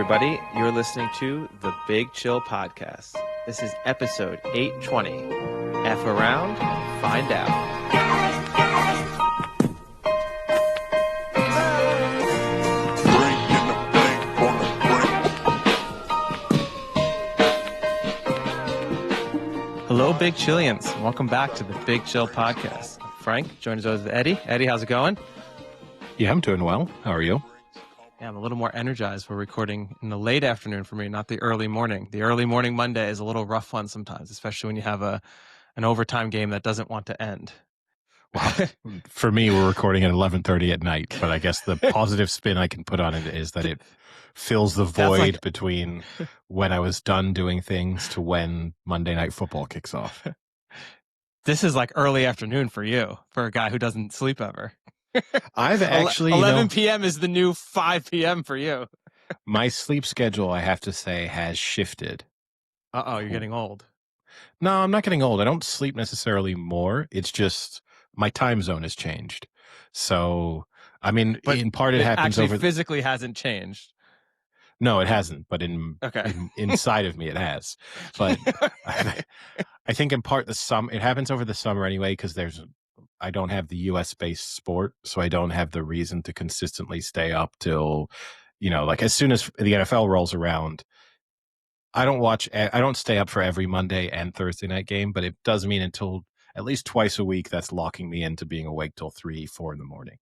everybody. You're listening to the Big Chill Podcast. This is episode 820. F around, find out. Hello, Big Chillians. Welcome back to the Big Chill Podcast. Frank, joined as always with Eddie. Eddie, how's it going? Yeah, I'm doing well. How are you? Yeah, I'm a little more energized. We're recording in the late afternoon for me, not the early morning. The early morning Monday is a little rough one sometimes, especially when you have an overtime game that doesn't want to end. Well, for me, we're recording at 11:30 at night, but I guess the positive spin I can put on it is that it fills the void between when I was done doing things to when Monday Night Football kicks off. This is like early afternoon for you, for a guy who doesn't sleep ever. I've actually 11 p.m. is the new 5 p.m. for you. My sleep schedule, I have to say, has shifted. You're getting old. No, I'm not getting old. I don't sleep necessarily more. It's just my time zone has changed. So, I mean, but in part it happens actually physically hasn't changed. No, it hasn't. But inside of me, it has. But I think in part it happens over the summer anyway, because I don't have the U.S. based sport, so I don't have the reason to consistently stay up till, like as soon as the NFL rolls around. I don't stay up for every Monday and Thursday night game, but it does mean until at least twice a week that's locking me into being awake till 3, 4 in the morning,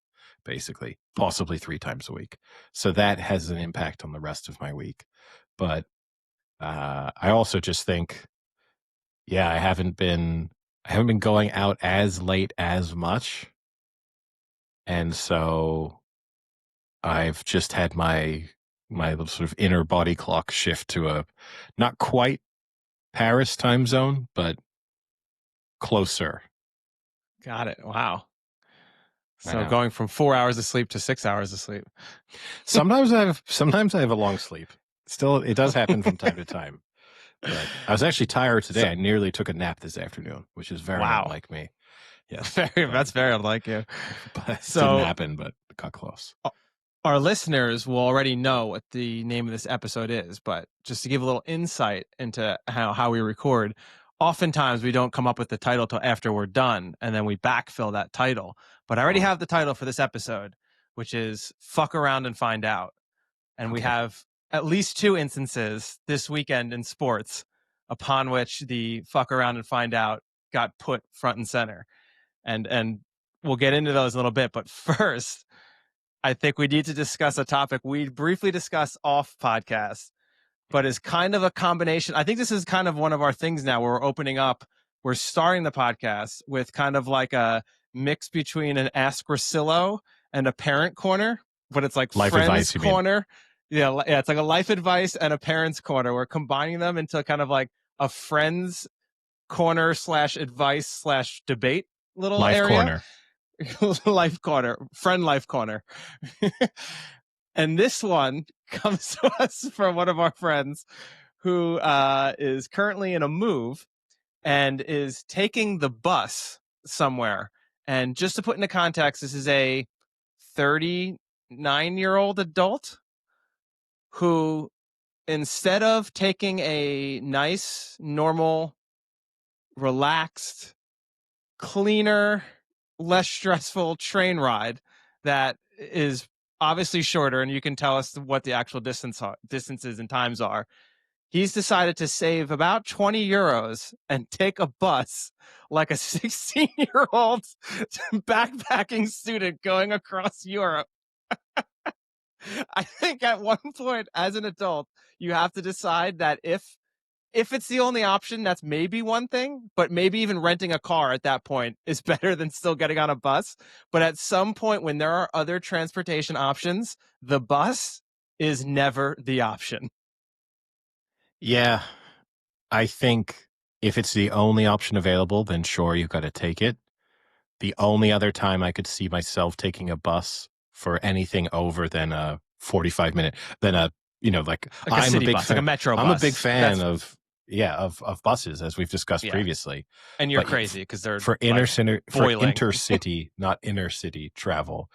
basically, possibly 3 times a week. So that has an impact on the rest of my week. But I also just think, I haven't been going out as late as much. And so I've just had my sort of inner body clock shift to a not quite Paris time zone, but closer. Got it. Wow. So going from 4 hours of sleep to 6 hours of sleep. Sometimes I have a long sleep. Still, it does happen from time to time. But I was actually tired today. I nearly took a nap this afternoon, which is very unlike me. Yes, that's very unlike you. But it didn't happen, but it got close. Our listeners will already know what the name of this episode is, but just to give a little insight into how we record, oftentimes we don't come up with the title till after we're done, and then we backfill that title. But I already have the title for this episode, which is Fuck Around and Find Out. And we have at least 2 instances this weekend in sports upon which the fuck around and find out got put front and center. And we'll get into those in a little bit. But first, I think we need to discuss a topic we briefly discussed off podcast, but is kind of a combination. I think this is kind of one of our things now where we're opening up. We're starting the podcast with kind of like a mix between an Ask Rosillo and a Parent Corner, but it's like Life Friends advice, you mean? Corner. Yeah, it's like a life advice and a parent's corner. We're combining them into kind of like a friend's corner / advice / debate little life area. Corner. Life corner, friend life corner. And this one comes to us from one of our friends who is currently in a move and is taking the bus somewhere. And just to put into context, this is a 39-year-old adult who, instead of taking a nice, normal, relaxed, cleaner, less stressful train ride that is obviously shorter, and you can tell us what the actual distances and times are, he's decided to save about 20 euros and take a bus like a 16-year-old backpacking student going across Europe. I think at one point as an adult, you have to decide that if it's the only option, that's maybe one thing, but maybe even renting a car at that point is better than still getting on a bus. But at some point when there are other transportation options, the bus is never the option. Yeah, I think if it's the only option available, then sure, you've got to take it. The only other time I could see myself taking a bus for anything over than a 45-minute, than I'm a city bus, like a metro bus. I'm a big fan of buses, as we've discussed previously. And you're crazy because they're for intercity, not inner city travel.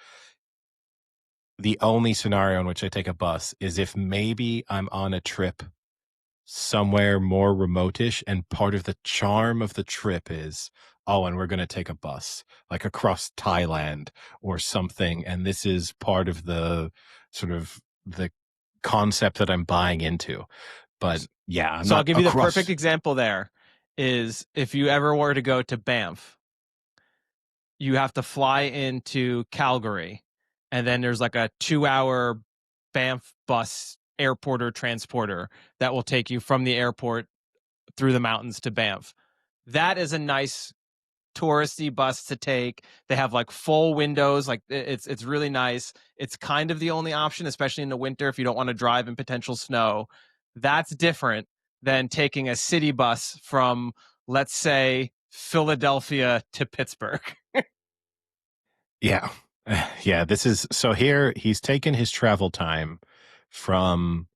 the only scenario in which I take a bus is if maybe I'm on a trip somewhere more remotish, and part of the charm of the trip is, oh, and we're going to take a bus like across Thailand or something, and this is part of the sort of the concept that I'm buying into. But yeah, I'm So I'll not give you the perfect across. example there is if you ever were to go to Banff, you have to fly into Calgary, and then there's like a 2-hour Banff bus airporter transporter that will take you from the airport through the mountains to Banff. That is a nice touristy bus to take. They have like full windows, like it's really nice. It's kind of the only option, especially in the winter if you don't want to drive in potential snow. That's different than taking a city bus from, let's say, Philadelphia to Pittsburgh. Yeah. Yeah, this is so here he's taken his travel time from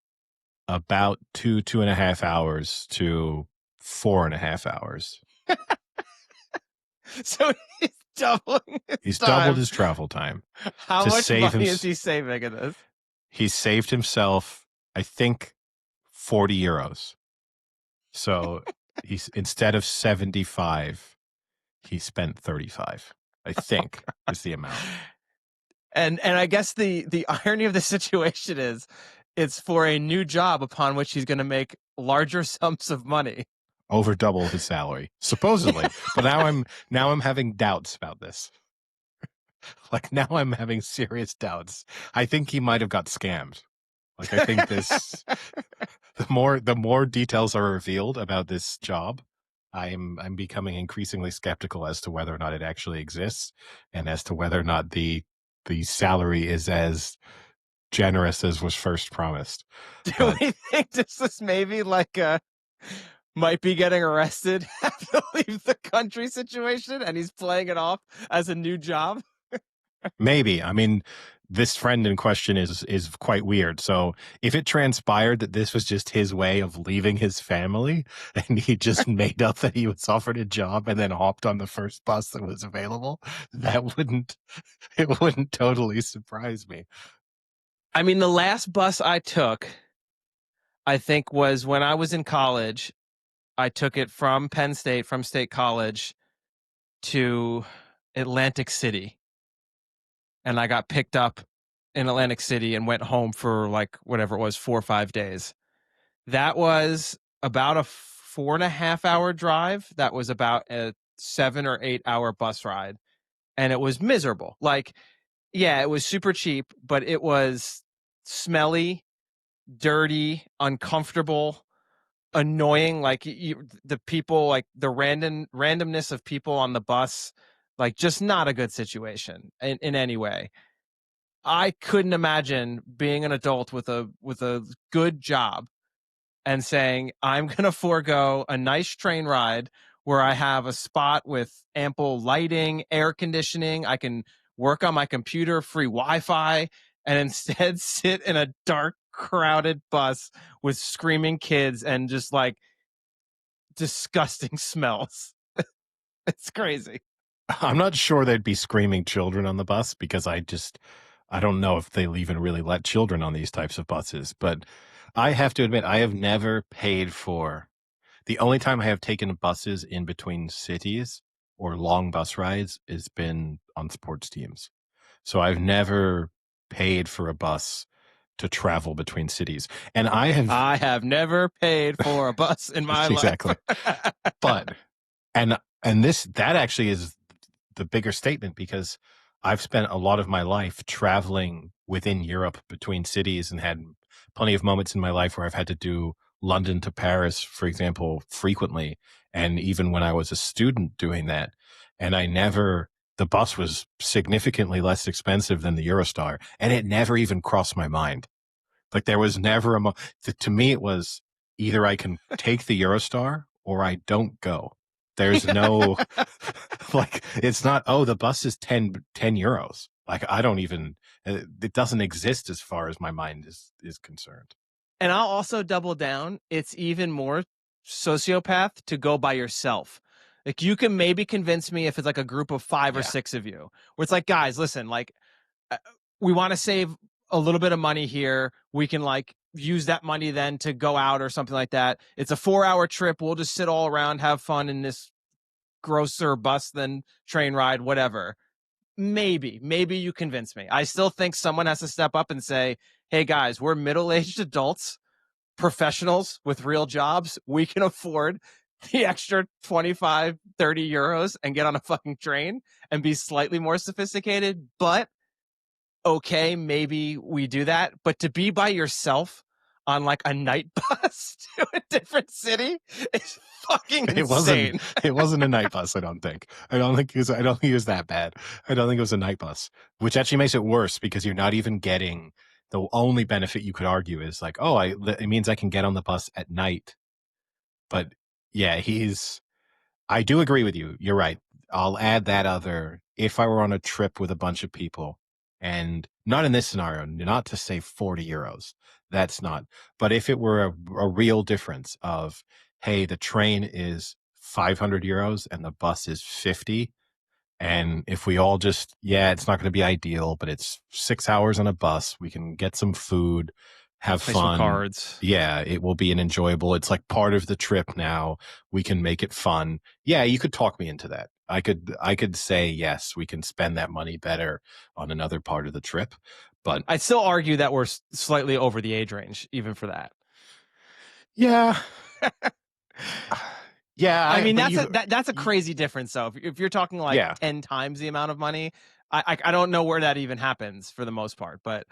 about 2.5 hours to 4.5 hours. So he's doubling his He's doubled time. his travel time How to much save him. money is he saving in this? He's saved himself, I think, 40 euros. So he's instead of 75, he spent 35, I think, is the amount. And I guess the irony of the situation is it's for a new job upon which he's going to make larger sums of money. Over double his salary, supposedly. But now I'm having doubts about this. Like now I'm having serious doubts. I think he might have got scammed. Like I think this the more details are revealed about this job, I'm becoming increasingly skeptical as to whether or not it actually exists, and as to whether or not the salary is as generous as was first promised. Do we think this is maybe like a might be getting arrested, have to leave the country situation, and he's playing it off as a new job? Maybe. I mean, this friend in question is quite weird. So if it transpired that this was just his way of leaving his family, and he just made up that he was offered a job and then hopped on the first bus that was available, it wouldn't totally surprise me. I mean, the last bus I took, I think, was when I was in college. I took it from Penn State, from State College to Atlantic City. And I got picked up in Atlantic City and went home for like whatever it was, 4 or 5 days. That was about a 4.5 hour drive. That was about a 7 or 8 hour bus ride. And it was miserable. Like, yeah, it was super cheap, but it was smelly, dirty, uncomfortable, annoying. Like the people, like the randomness of people on the bus, like just not a good situation in any way. I couldn't imagine being an adult with a good job and saying, I'm going to forego a nice train ride where I have a spot with ample lighting, air conditioning. I can work on my computer, free Wi-Fi, and instead sit in a dark, crowded bus with screaming kids and just like disgusting smells. It's crazy. I'm not sure there'd be screaming children on the bus, because I don't know if they'll even really let children on these types of buses. But I have to admit, I have never paid for. The only time I have taken buses in between cities or long bus rides has been on sports teams. So I've never paid for a bus to travel between cities. And I have never paid for a bus in my exactly. life. But and that actually is the bigger statement, because I've spent a lot of my life traveling within Europe between cities, and had plenty of moments in my life where I've had to do London to Paris, for example, frequently. And even when I was a student doing that, and the bus was significantly less expensive than the Eurostar, and it never even crossed my mind. Like there was never to me, it was either I can take the Eurostar or I don't go. There's no, like, it's not, oh, the bus is 10 euros. Like, I don't even, it doesn't exist as far as my mind is concerned. And I'll also double down. It's even more sociopath to go by yourself. Like you can maybe convince me if it's like a group of 5 or 6 of you, where it's like, guys, listen, like we want to save a little bit of money here. We can like use that money then to go out or something like that. It's a 4-hour trip. We'll just sit all around, have fun in this grosser bus than train ride, whatever. Maybe you convince me. I still think someone has to step up and say, hey guys, we're middle-aged adults, professionals with real jobs. We can afford the extra 25, 30 euros and get on a fucking train and be slightly more sophisticated. But okay, maybe we do that. But to be by yourself on like a night bus to a different city is fucking insane. It wasn't a night bus. I don't think it was that bad. I don't think it was a night bus, which actually makes it worse because you're not even getting the only benefit you could argue is like, oh, it means I can get on the bus at night. But yeah, I do agree with you. You're right. I'll add that other, if I were on a trip with a bunch of people and not in this scenario, not to save 40 euros. That's not. But if it were a real difference of, hey, the train is 500 euros and the bus is 50. And if we all just, it's not going to be ideal, but it's 6 hours on a bus. We can get some food, have play fun. Some cards. Yeah, it will be an enjoyable. It's like part of the trip now. We can make it fun. Yeah, you could talk me into that. I could say yes, we can spend that money better on another part of the trip. But I'd still argue that we're slightly over the age range, even for that. Yeah. Yeah, I mean that's a crazy difference. So if you're talking like 10 times the amount of money, I don't know where that even happens for the most part. But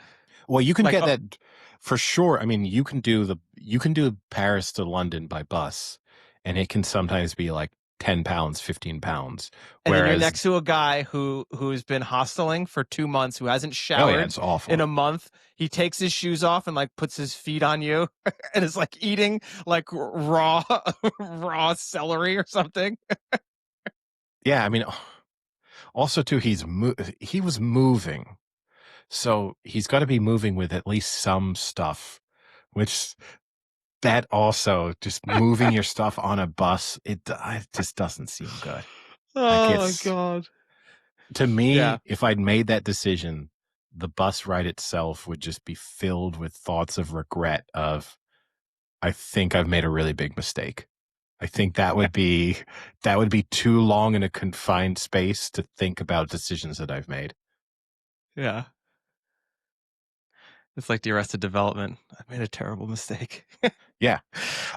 well, you can like, get that for sure. I mean, you can do Paris to London by bus, and it can sometimes be like £10, £15. And then you're next to a guy who's been hosteling for 2 months, who hasn't showered it's awful. in a month. He takes his shoes off and like puts his feet on you and is like eating like raw celery or something. Yeah, I mean, also too, he was moving, so he's got to be moving with at least some stuff, which that also just moving your stuff on a bus, it just doesn't seem good. Oh my God. To me, if I'd made that decision, the bus ride itself would just be filled with thoughts of regret of, I think I've made a really big mistake. I think that would be too long in a confined space to think about decisions that I've made. Yeah. It's like the Arrested Development. I made a terrible mistake. Yeah.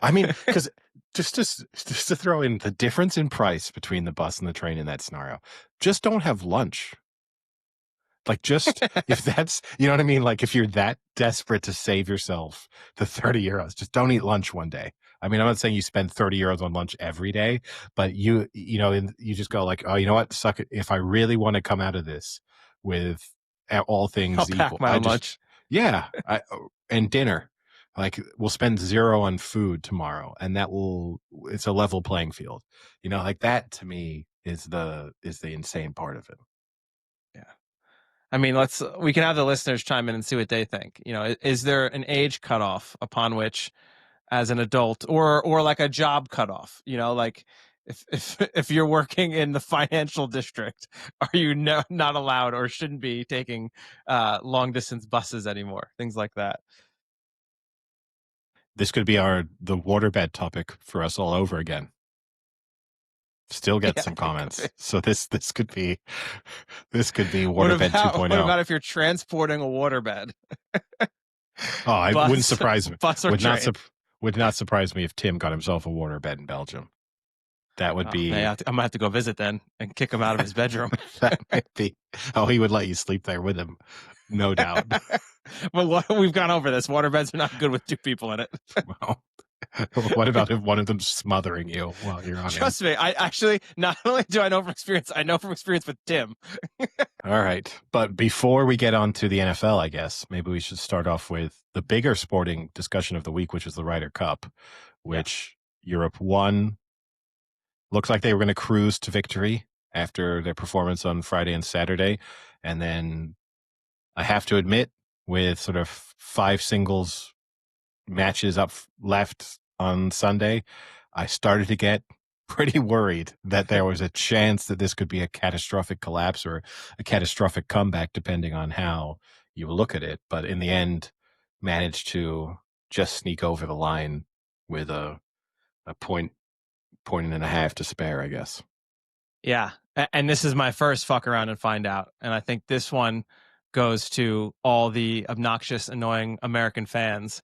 I mean, because just to throw in the difference in price between the bus and the train in that scenario, just don't have lunch. Like, just if that's, you know what I mean? Like, if you're that desperate to save yourself the 30 euros, just don't eat lunch one day. I mean, I'm not saying you spend 30 euros on lunch every day, but you just go like, oh, you know what? Suck it. If I really want to come out of this with all things I'll equal, pack my own lunch. Yeah. And dinner. Like, we'll spend 0 on food tomorrow, and it's a level playing field. You know, like that to me is the insane part of it. Yeah. I mean, we can have the listeners chime in and see what they think. You know, is there an age cutoff upon which, as an adult, or like a job cutoff? You know, like if you're working in the financial district, are you not allowed or shouldn't be taking long distance buses anymore? Things like that. This could be the waterbed topic for us all over again. Still get some comments. So this could be waterbed 2.0. What about if you're transporting a waterbed? Oh, it wouldn't surprise me. Bus or train. Would not surprise me if Tim got himself a waterbed in Belgium. That would be. I'm gonna have to go visit then and kick him out of his bedroom. That might be. Oh, he would let you sleep there with him, no doubt. But we've gone over this. Waterbeds are not good with 2 people in it. Well, what about if one of them's smothering you while you're on? Trust me, I actually, not only do I know from experience, I know from experience with Tim. All right. But before we get on to the NFL, I guess, maybe we should start off with the bigger sporting discussion of the week, which is the Ryder Cup, which Europe won. Looks like they were going to cruise to victory after their performance on Friday and Saturday. And then I have to admit, with sort of 5 singles matches up left on Sunday, I started to get pretty worried that there was a chance that this could be a catastrophic collapse or a catastrophic comeback, depending on how you look at it, but in the end, managed to just sneak over the line with a point and a half to spare, I guess. Yeah. And this is my first fuck around and find out. And I think this one goes to all the obnoxious, annoying American fans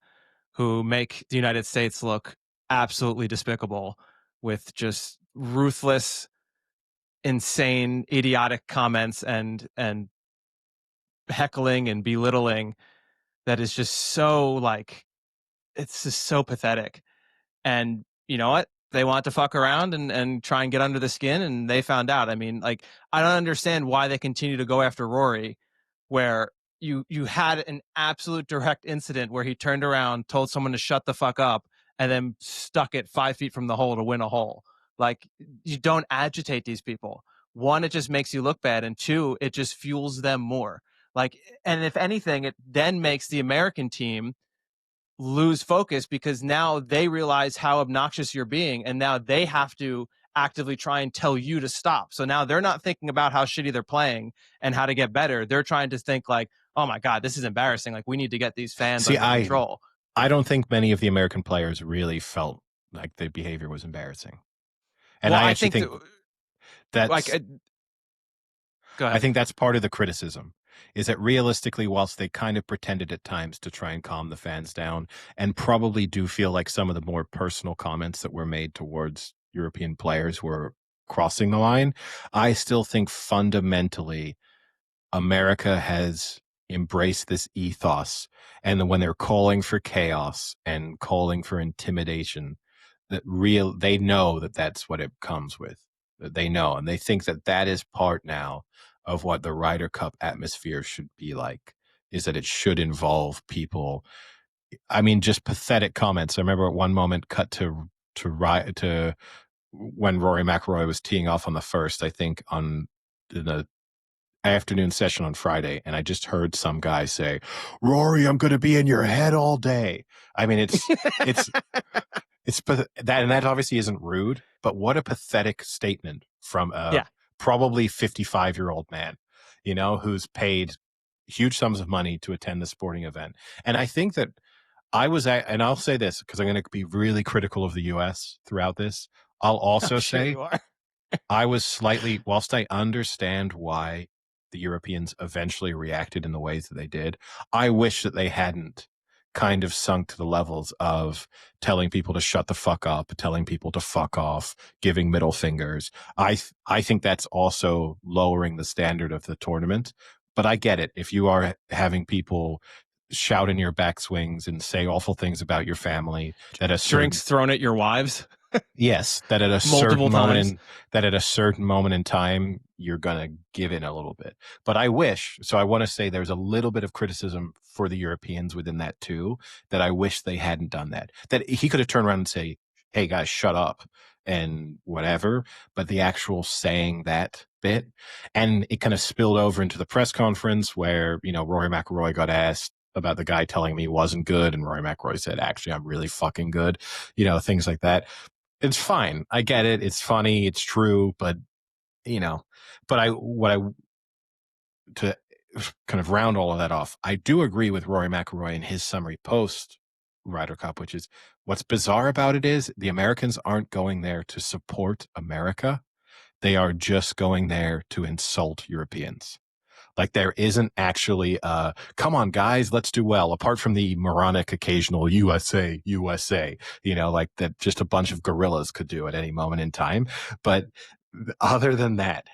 who make the United States look absolutely despicable with just ruthless, insane, idiotic comments and heckling and belittling that is just so like it's just so pathetic. And you know what? They want to fuck around and try and get under the skin, and they found out. I mean, like, I don't understand why they continue to go after Rory, where you had an absolute direct incident where he turned around, told someone to shut the fuck up, and then stuck it 5 feet from the hole to win a hole. Like, you don't agitate these people. One, it just makes you look bad, and two, it just fuels them more. Like, and if anything, it then makes the American team lose focus because now they realize how obnoxious you're being, and now they have to actively try and tell you to stop. So now they're not thinking about how shitty they're playing and how to get better. They're trying to think like, oh my God, this is embarrassing. Like, we need to get these fans under control. I don't think many of the American players really felt like the behavior was embarrassing. And well, I actually think that's like, go ahead. I think that's part of the criticism, is that realistically, whilst they kind of pretended at times to try and calm the fans down, and probably do feel like some of the more personal comments that were made towards European players were crossing the line, I still think fundamentally America has embraced this ethos. And when they're calling for chaos and calling for intimidation, they know that that's what it comes with. They know, and they think that that is part now of what the Ryder Cup atmosphere should be like, is that it should involve people. I mean, just pathetic comments. I remember at one moment cut to when Rory McIlroy was teeing off on the first, I think on the afternoon session on Friday, and I just heard some guy say, "Rory, I'm going to be in your head all day." I mean, it's that, and that obviously isn't rude, but what a pathetic statement from a probably 55-year-old man, you know, who's paid huge sums of money to attend the sporting event. And I think that and I'll say this because I'm going to be really critical of the U.S. throughout this. I'll also say you are. I was slightly, whilst I understand why the Europeans eventually reacted in the ways that they did, I wish that they hadn't kind of sunk to the levels of telling people to shut the fuck up, telling people to fuck off, giving middle fingers. I think that's also lowering the standard of the tournament. But I get it. If you are having people shout in your backswings and say awful things about your family, that drinks thrown at your wives. Yes, that at a certain moment in time, you're gonna give in a little bit. But I want to say there's a little bit of criticism for the Europeans within that too, that I wish they hadn't done that. That he could have turned around and say, "Hey guys, shut up," and whatever. But the actual saying that bit, and it kind of spilled over into the press conference where, you know, Rory McIlroy got asked about the guy telling me he wasn't good, and Rory McIlroy said, "Actually, I'm really fucking good," you know, things like that. It's fine. I get it. It's funny. It's true. But, you know, to kind of round all of that off, I do agree with Rory McIlroy in his summary post Ryder Cup, which is what's bizarre about it is the Americans aren't going there to support America. They are just going there to insult Europeans. Like there isn't actually come on guys, let's do well, apart from the moronic occasional USA, you know, like that just a bunch of gorillas could do at any moment in time. But other than that,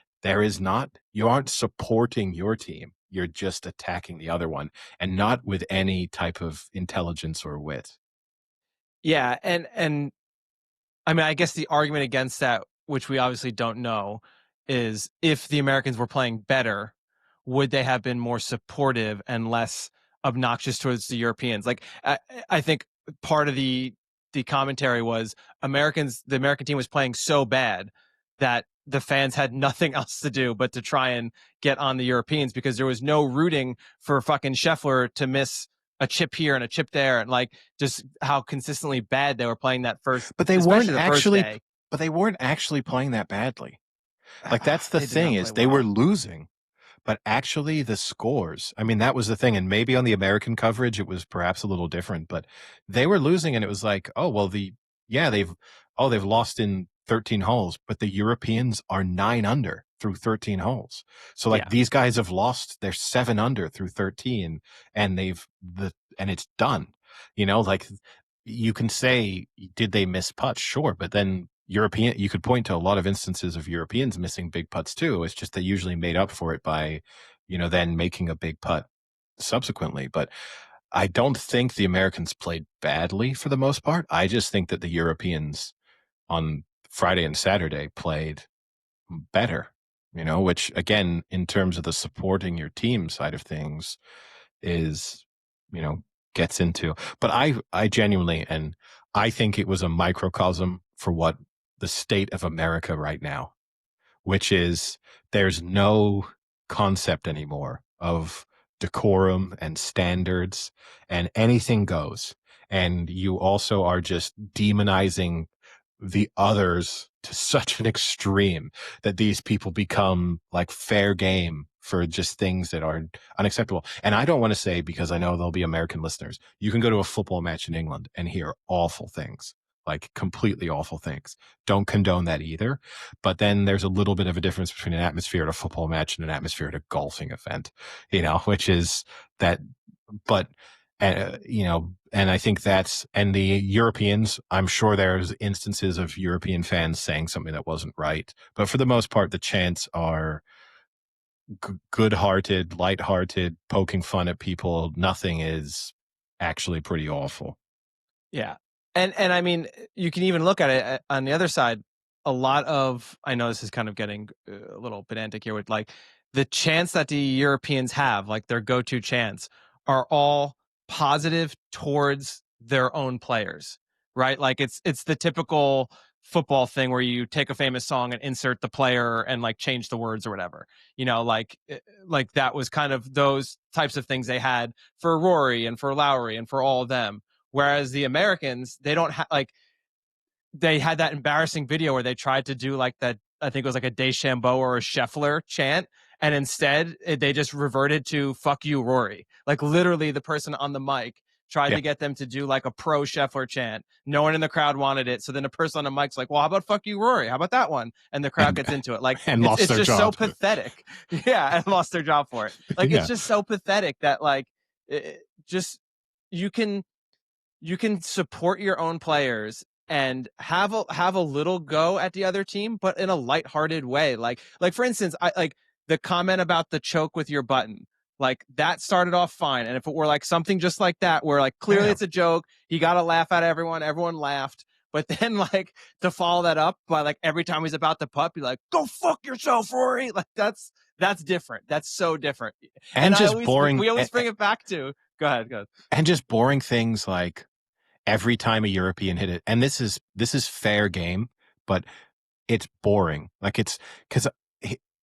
you aren't supporting your team. You're just attacking the other one, and not with any type of intelligence or wit. Yeah. And I mean, I guess the argument against that, which we obviously don't know, is if the Americans were playing better, would they have been more supportive and less obnoxious towards the Europeans? Like, I think part of the commentary was the American team was playing so bad that the fans had nothing else to do but to try and get on the Europeans because there was no rooting for fucking Scheffler to miss a chip here and a chip there, and like just how consistently bad they were playing that first. But they weren't actually playing that badly. Like that's the thing is they were losing. but actually the scores, I mean, that was the thing. And maybe on the American coverage, it was perhaps a little different, but they were losing and it was like, oh, well, they've lost in 13 holes, but the Europeans are 9 under through 13 holes. So like Yeah. these guys have lost, they're 7 under through 13 and and it's done, like you can say, did they miss putts? Sure. But then you could point to a lot of instances of Europeans missing big putts too. It's just they usually made up for it by, then making a big putt subsequently. But I don't think the Americans played badly for the most part. I just think that the Europeans on Friday and Saturday played better, which again, in terms of the supporting your team side of things is, gets into, but I genuinely, and I think it was a microcosm for what the state of America right now, which is there's no concept anymore of decorum and standards and anything goes. And you also are just demonizing the others to such an extreme that these people become like fair game for just things that are unacceptable. And I don't want to say, because I know there'll be American listeners, you can go to a football match in England and hear awful things, like completely awful things. Don't condone that either. But then there's a little bit of a difference between an atmosphere at a football match and an atmosphere at a golfing event, which is that, but and I think and the Europeans, I'm sure there's instances of European fans saying something that wasn't right, but for the most part, the chants are good-hearted, light-hearted, poking fun at people. Nothing is actually pretty awful. Yeah. And I mean, you can even look at it on the other side. A lot of, I know this is kind of getting a little pedantic here with like the chants that the Europeans have, like their go-to chants, are all positive towards their own players, right? Like it's the typical football thing where you take a famous song and insert the player and like change the words or whatever, like that was kind of those types of things they had for Rory and for Lowry and for all of them. Whereas the Americans, they don't have like, they had that embarrassing video where they tried to do like that. I think it was like a Deschambeau or a Scheffler chant. And instead they just reverted to fuck you, Rory. Like literally the person on the mic tried to get them to do like a pro Scheffler chant. No one in the crowd wanted it. So then a person on the mic's like, well, how about fuck you, Rory? How about that one? And the crowd gets into it. Like it's just job. So pathetic. Yeah. And lost their job for it. Like it's just so pathetic that like just you can support your own players and have a little go at the other team, but in a lighthearted way. Like for instance, I like the comment about the choke with your button. Like that started off fine. And if it were like something just like that, where like clearly it's a joke, you got to laugh at everyone laughed. But then like to follow that up by like every time he's about to putt, be like, go fuck yourself, Rory. Like that's different. That's so different. And just boring. We always bring it back to, go ahead. And just boring things like every time a European hit it, and this is fair game, but it's boring. Like it's because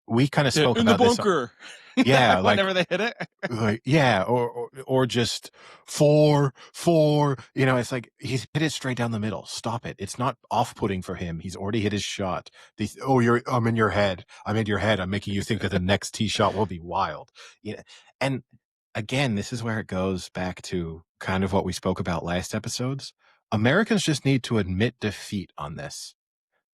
we kind of spoke about the bunker. This. Yeah, like whenever they hit it. Like, yeah, or just four. It's like he's hit it straight down the middle. Stop it. It's not off-putting for him. He's already hit his shot. I'm in your head. I'm in your head. I'm making you think that the next tee shot will be wild. And again, this is where it goes back to kind of what we spoke about last episodes. Americans just need to admit defeat on this.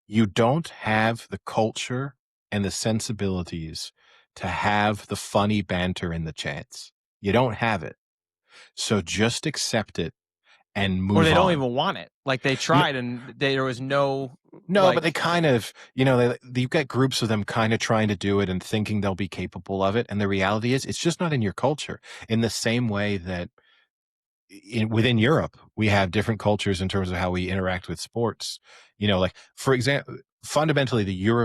You don't have the culture and the sensibilities to have the funny banter in the chants. You don't have it. So just accept it and move on. Or they don't even want it. Like they tried and there was no... No, but they kind of, you've got groups of them kind of trying to do it and thinking they'll be capable of it. And the reality is it's just not in your culture. In the same way that within Europe, we have different cultures in terms of how we interact with sports. Like for example, fundamentally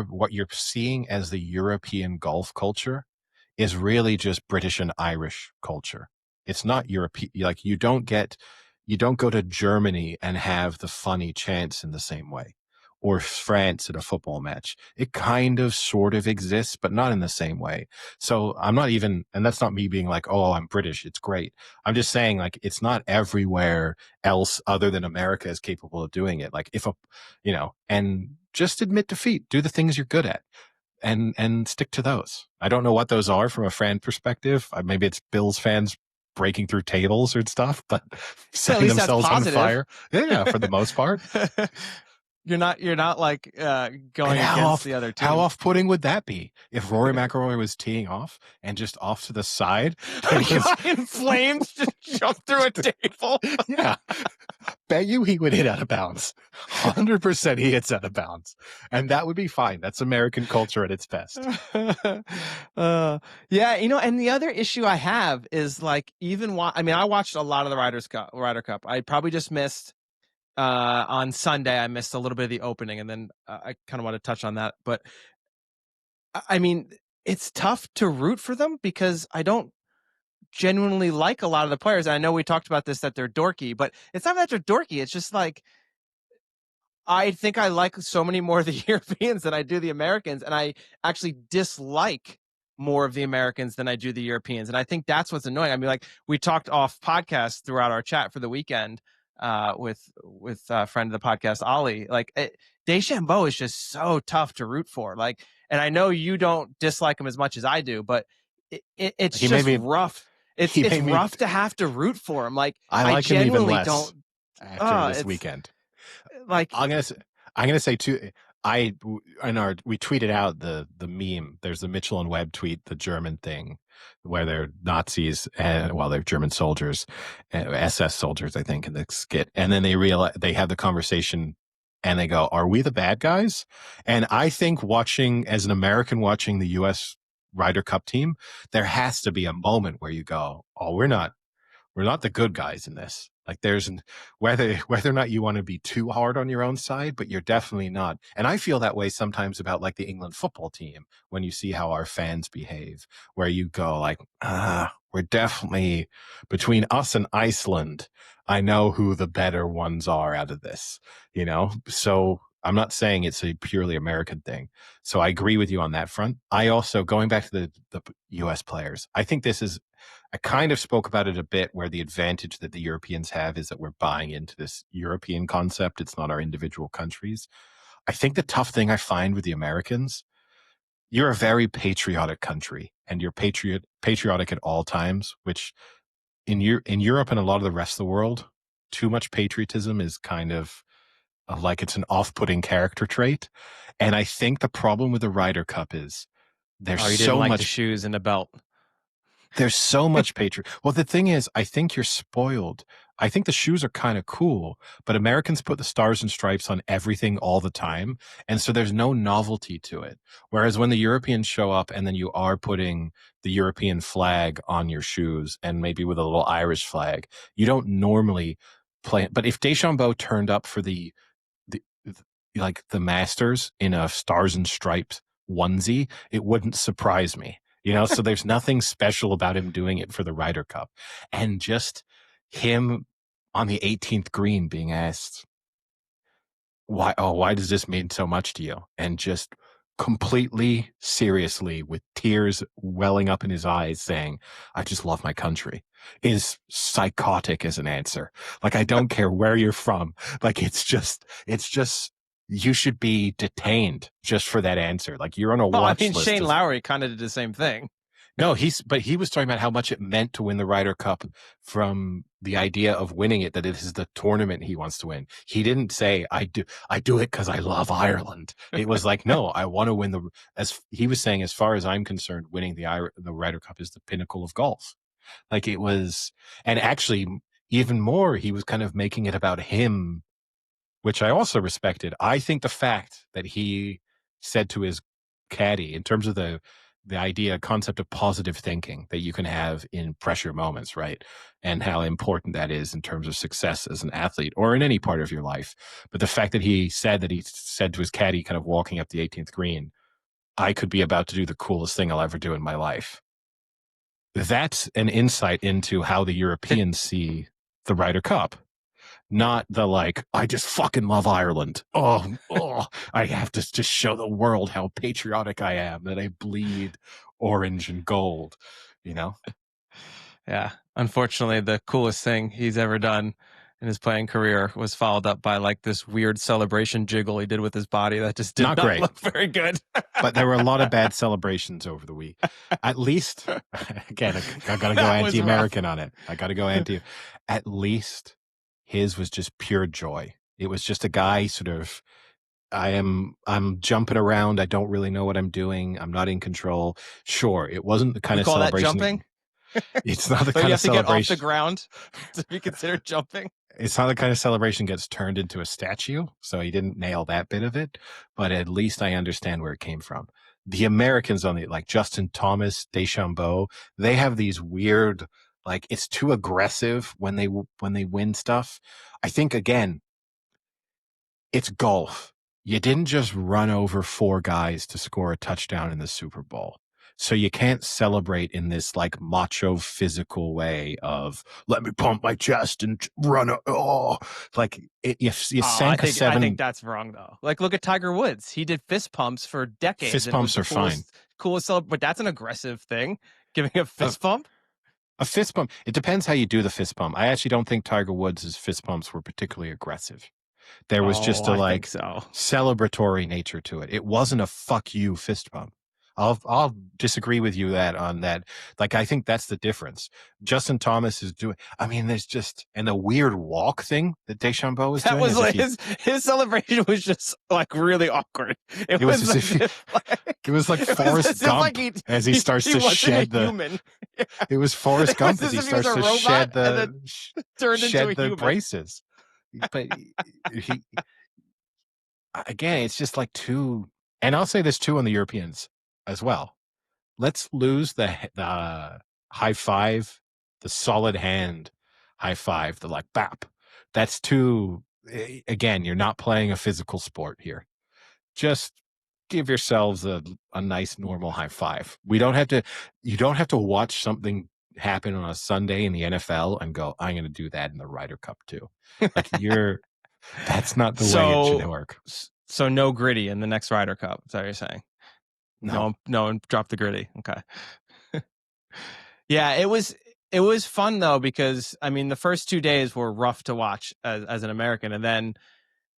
what you're seeing as the European golf culture is really just British and Irish culture. It's not European. Like you don't go to Germany and have the funny chants in the same way, or France at a football match. It kind of sort of exists, but not in the same way. So I'm not even, and that's not me being like, oh, I'm British, it's great. I'm just saying like, it's not everywhere else other than America is capable of doing it. Like and just admit defeat, do the things you're good at. and stick to those. I don't know what those are from a fan perspective. Maybe it's Bills fans breaking through tables or stuff, but setting themselves on fire. Yeah, for the most part. You're not like going against the other team. How off-putting would that be if Rory McIlroy was teeing off and just off to the side, a guy in flames just jumped through a table? Yeah, bet you he would hit out of bounds. 100% he hits out of bounds, and that would be fine. That's American culture at its best. Yeah, and the other issue I have is like I watched a lot of the Ryder Cup. I probably just missed. On Sunday, I missed a little bit of the opening, and then I kind of want to touch on that. But I mean, it's tough to root for them because I don't genuinely like a lot of the players. And I know we talked about this, that they're dorky, but it's not that they're dorky. It's just like, I think I like so many more of the Europeans than I do the Americans. And I actually dislike more of the Americans than I do the Europeans. And I think that's what's annoying. I mean, like we talked off podcast throughout our chat for the weekend with a friend of the podcast, Ollie. Like Deschambault is just so tough to root for. Like, and I know you don't dislike him as much as I do, but it's just rough. It's rough to have to root for him. Like I like him even less don't after this weekend. Like I'm gonna say too. We tweeted out the meme. There's the Mitchell and Webb tweet, the German thing, where they're Nazis and they're German soldiers, SS soldiers, I think, in the skit. And then they have the conversation, and they go, "Are we the bad guys?" And I think as an American watching the U.S. Ryder Cup team, there has to be a moment where you go, "Oh, we're not the good guys in this." Like there's whether or not you want to be too hard on your own side, but you're definitely not. And I feel that way sometimes about like the England football team when you see how our fans behave, where you go like, we're definitely between us and Iceland. I know who the better ones are out of this, So I'm not saying it's a purely American thing. So I agree with you on that front. I also, going back to the U.S. players, I think I kind of spoke about it a bit, where the advantage that the Europeans have is that we're buying into this European concept. It's not our individual countries. I think the tough thing I find with the Americans, you're a very patriotic country, and you're patriotic at all times, which in Europe and a lot of the rest of the world, too much patriotism is kind of like it's an off-putting character trait. And I think the problem with the Ryder Cup is there's so much the shoes and the belt. There's so much Well, the thing is, I think you're spoiled. I think the shoes are kind of cool, but Americans put the stars and stripes on everything all the time. And so there's no novelty to it. Whereas when the Europeans show up and then you are putting the European flag on your shoes and maybe with a little Irish flag, you don't normally play it. But if Deschambault turned up for the Masters in a stars and stripes onesie, it wouldn't surprise me. So there's nothing special about him doing it for the Ryder Cup. And just him on the 18th green being asked, why does this mean so much to you? And just completely seriously, with tears welling up in his eyes, saying, "I just love my country," is psychotic as an answer. Like, I don't care where you're from. Like, it's just, you should be detained just for that answer. Like, you're on a watch list. Shane Lowry kind of did the same thing. No, but he was talking about how much it meant to win the Ryder Cup, from the idea of winning it, that it is the tournament he wants to win. He didn't say, I do it because I love Ireland. It was like, no, I want to win as he was saying, as far as I'm concerned, winning the Ryder Cup is the pinnacle of golf. Like, it was, and actually even more, he was kind of making it about him, which I also respected. I think the fact that he said to his caddy, in terms of the concept of positive thinking that you can have in pressure moments, right? And how important that is in terms of success as an athlete or in any part of your life. But the fact that he said to his caddy, kind of walking up the 18th green, "I could be about to do the coolest thing I'll ever do in my life." That's an insight into how the Europeans see the Ryder Cup. Not the I just fucking love Ireland. I have to just show the world how patriotic I am, that I bleed orange and gold, Yeah. Unfortunately, the coolest thing he's ever done in his playing career was followed up by like this weird celebration jiggle he did with his body that just did not great. look very good. But there were a lot of bad celebrations over the week. At least, again, I got to go anti-American on it. I got to go anti. At least his was just pure joy. It was just a guy sort of, I'm jumping around. I don't really know what I'm doing. I'm not in control. Sure, it wasn't the kind of celebration. That jumping? It's not the But kind you of have to get off celebration. the ground to be considered jumping. It's not the kind of celebration gets turned into a statue, so he didn't nail that bit of it. But at least I understand where it came from. The Americans on the like Justin Thomas, Deschambault, they have these weird like it's too aggressive when they win stuff. I think again, it's golf. You didn't just run over 4 guys to score a touchdown in the Super Bowl. So you can't celebrate in this like macho physical way of let me pump my chest and run. Like you sank a 7. I think that's wrong though. Like look at Tiger Woods. He did fist pumps for decades. Fist pumps are fine. Coolest, but that's an aggressive thing. Giving a fist pump. A fist pump. It depends how you do the fist pump. I actually don't think Tiger Woods' fist pumps were particularly aggressive. There was just a like celebratory nature to it. It wasn't a fuck you fist pump. I'll disagree with you on that. Like, I think that's the difference. Justin Thomas is doing, I mean, there's just, and the weird walk thing that Deschambault was doing. That was like his celebration was just like really awkward. It was like Forrest Gump as he starts to shed the, it was Forrest Gump as he starts to shed the braces. But he, again, it's just like too, and I'll say this too on the Europeans as well. Let's lose the high five, the solid hand high five, the like bap. That's too, again, you're not playing a physical sport here. Just give yourselves a nice normal high five. You don't have to watch something happen on a Sunday in the NFL and go, I'm going to do that in the Ryder Cup too. Like that's not the way it should work. So no gritty in the next Ryder Cup. Is that what you're saying? No one dropped the gritty. Okay. Yeah, it was fun though, because I mean the first 2 days were rough to watch as an American, and then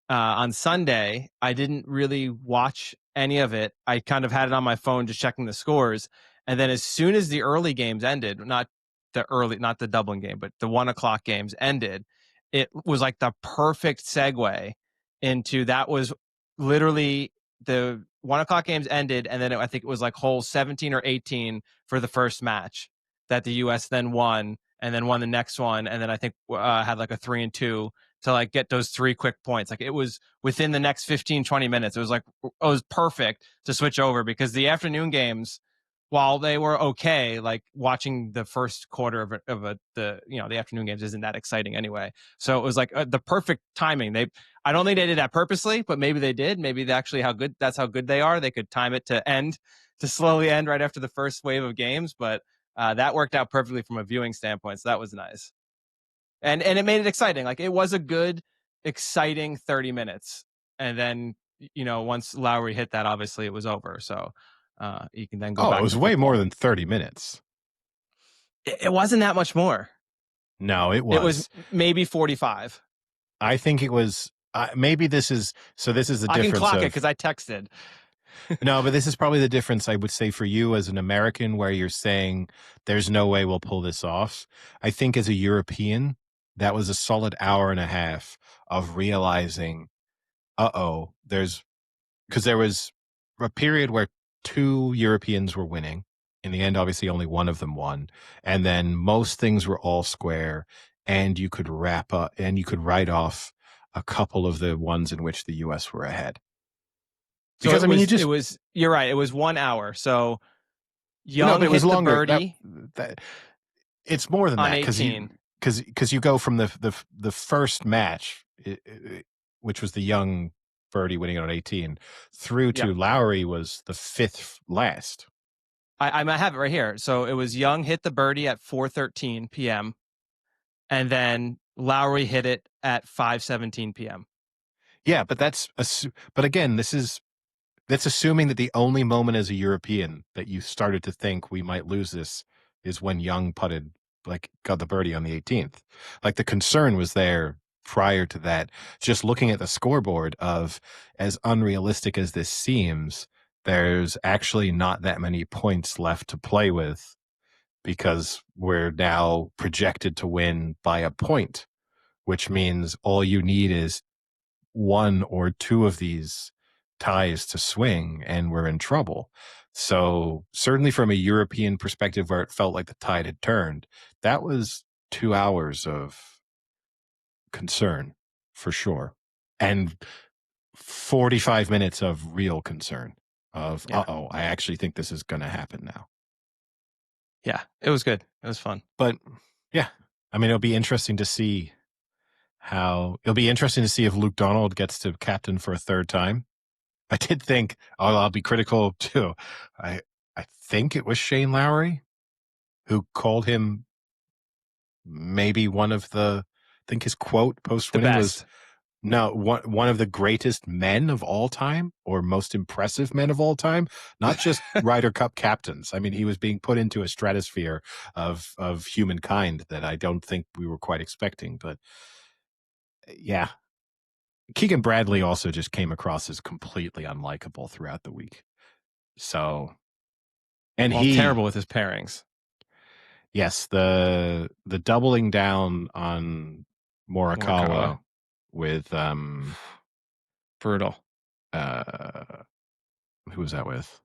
on Sunday I didn't really watch any of it. I kind of had it on my phone just checking the scores, and then as soon as the early games ended, not the Dublin game, but the 1:00 games ended, it was like the perfect segue into that was literally the 1:00 games ended, and then I think it was like hole 17 or 18 for the first match that the U.S. then won, and then won the next one, and then I think had like a 3-2 to like get those 3 quick points. Like it was within the next 15-20 minutes. It was perfect to switch over, because the afternoon games, while they were okay, like watching the first quarter of the afternoon games isn't that exciting anyway. So it was like the perfect timing. I don't think they did that purposely, but maybe they did. Maybe that's how good they are. They could time it to slowly end right after the first wave of games. But that worked out perfectly from a viewing standpoint. So that was nice. And it made it exciting. Like it was a good, exciting 30 minutes. And then, once Lowry hit that, obviously it was over. So you can then go back. It was way more than 30 minutes. It wasn't that much more. No, it was. It was maybe 45. I think it was. Maybe this is the difference. I can clock it because I texted. No, but this is probably the difference, I would say, for you as an American, where you're saying there's no way we'll pull this off. I think as a European, that was a solid hour and a half of realizing, because there was a period where 2 Europeans were winning. In the end, obviously, only one of them won. And then most things were all square, and you could wrap up and you could write off a couple of the ones in which the U.S. were ahead. Because so you're right. It was 1 hour. So Young hit the birdie. It's more than that, because you go from the first match, which was the Young birdie winning on 18, through to Lowry was the 5th last. I have it right here. So it was Young hit the birdie at 4:13 p.m. and then Lowry hit it at 5:17 p.m. Yeah, but again, that's assuming that the only moment as a European that you started to think we might lose this is when Young got the birdie on the 18th. Like the concern was there prior to that, just looking at the scoreboard of, as unrealistic as this seems, there's actually not that many points left to play with because we're now projected to win by a point, which means all you need is one or two of these ties to swing and we're in trouble. So certainly from a European perspective where it felt like the tide had turned, that was 2 hours of concern for sure. And 45 minutes of real concern of, I actually think this is going to happen now. Yeah, it was good. It was fun. But yeah, I mean, it'll be interesting to see if Luke Donald gets to captain for a third time. I did think, I'll be critical too. I think it was Shane Lowry who called him maybe one of the, I think his quote post-winning was, no, one of the greatest men of all time or most impressive men of all time, not just Ryder Cup captains. I mean, he was being put into a stratosphere of humankind that I don't think we were quite expecting. But yeah, Keegan Bradley also just came across as completely unlikable throughout the week. So, and terrible with his pairings. Yes, the doubling down on Morikawa. With brutal. Who was that with?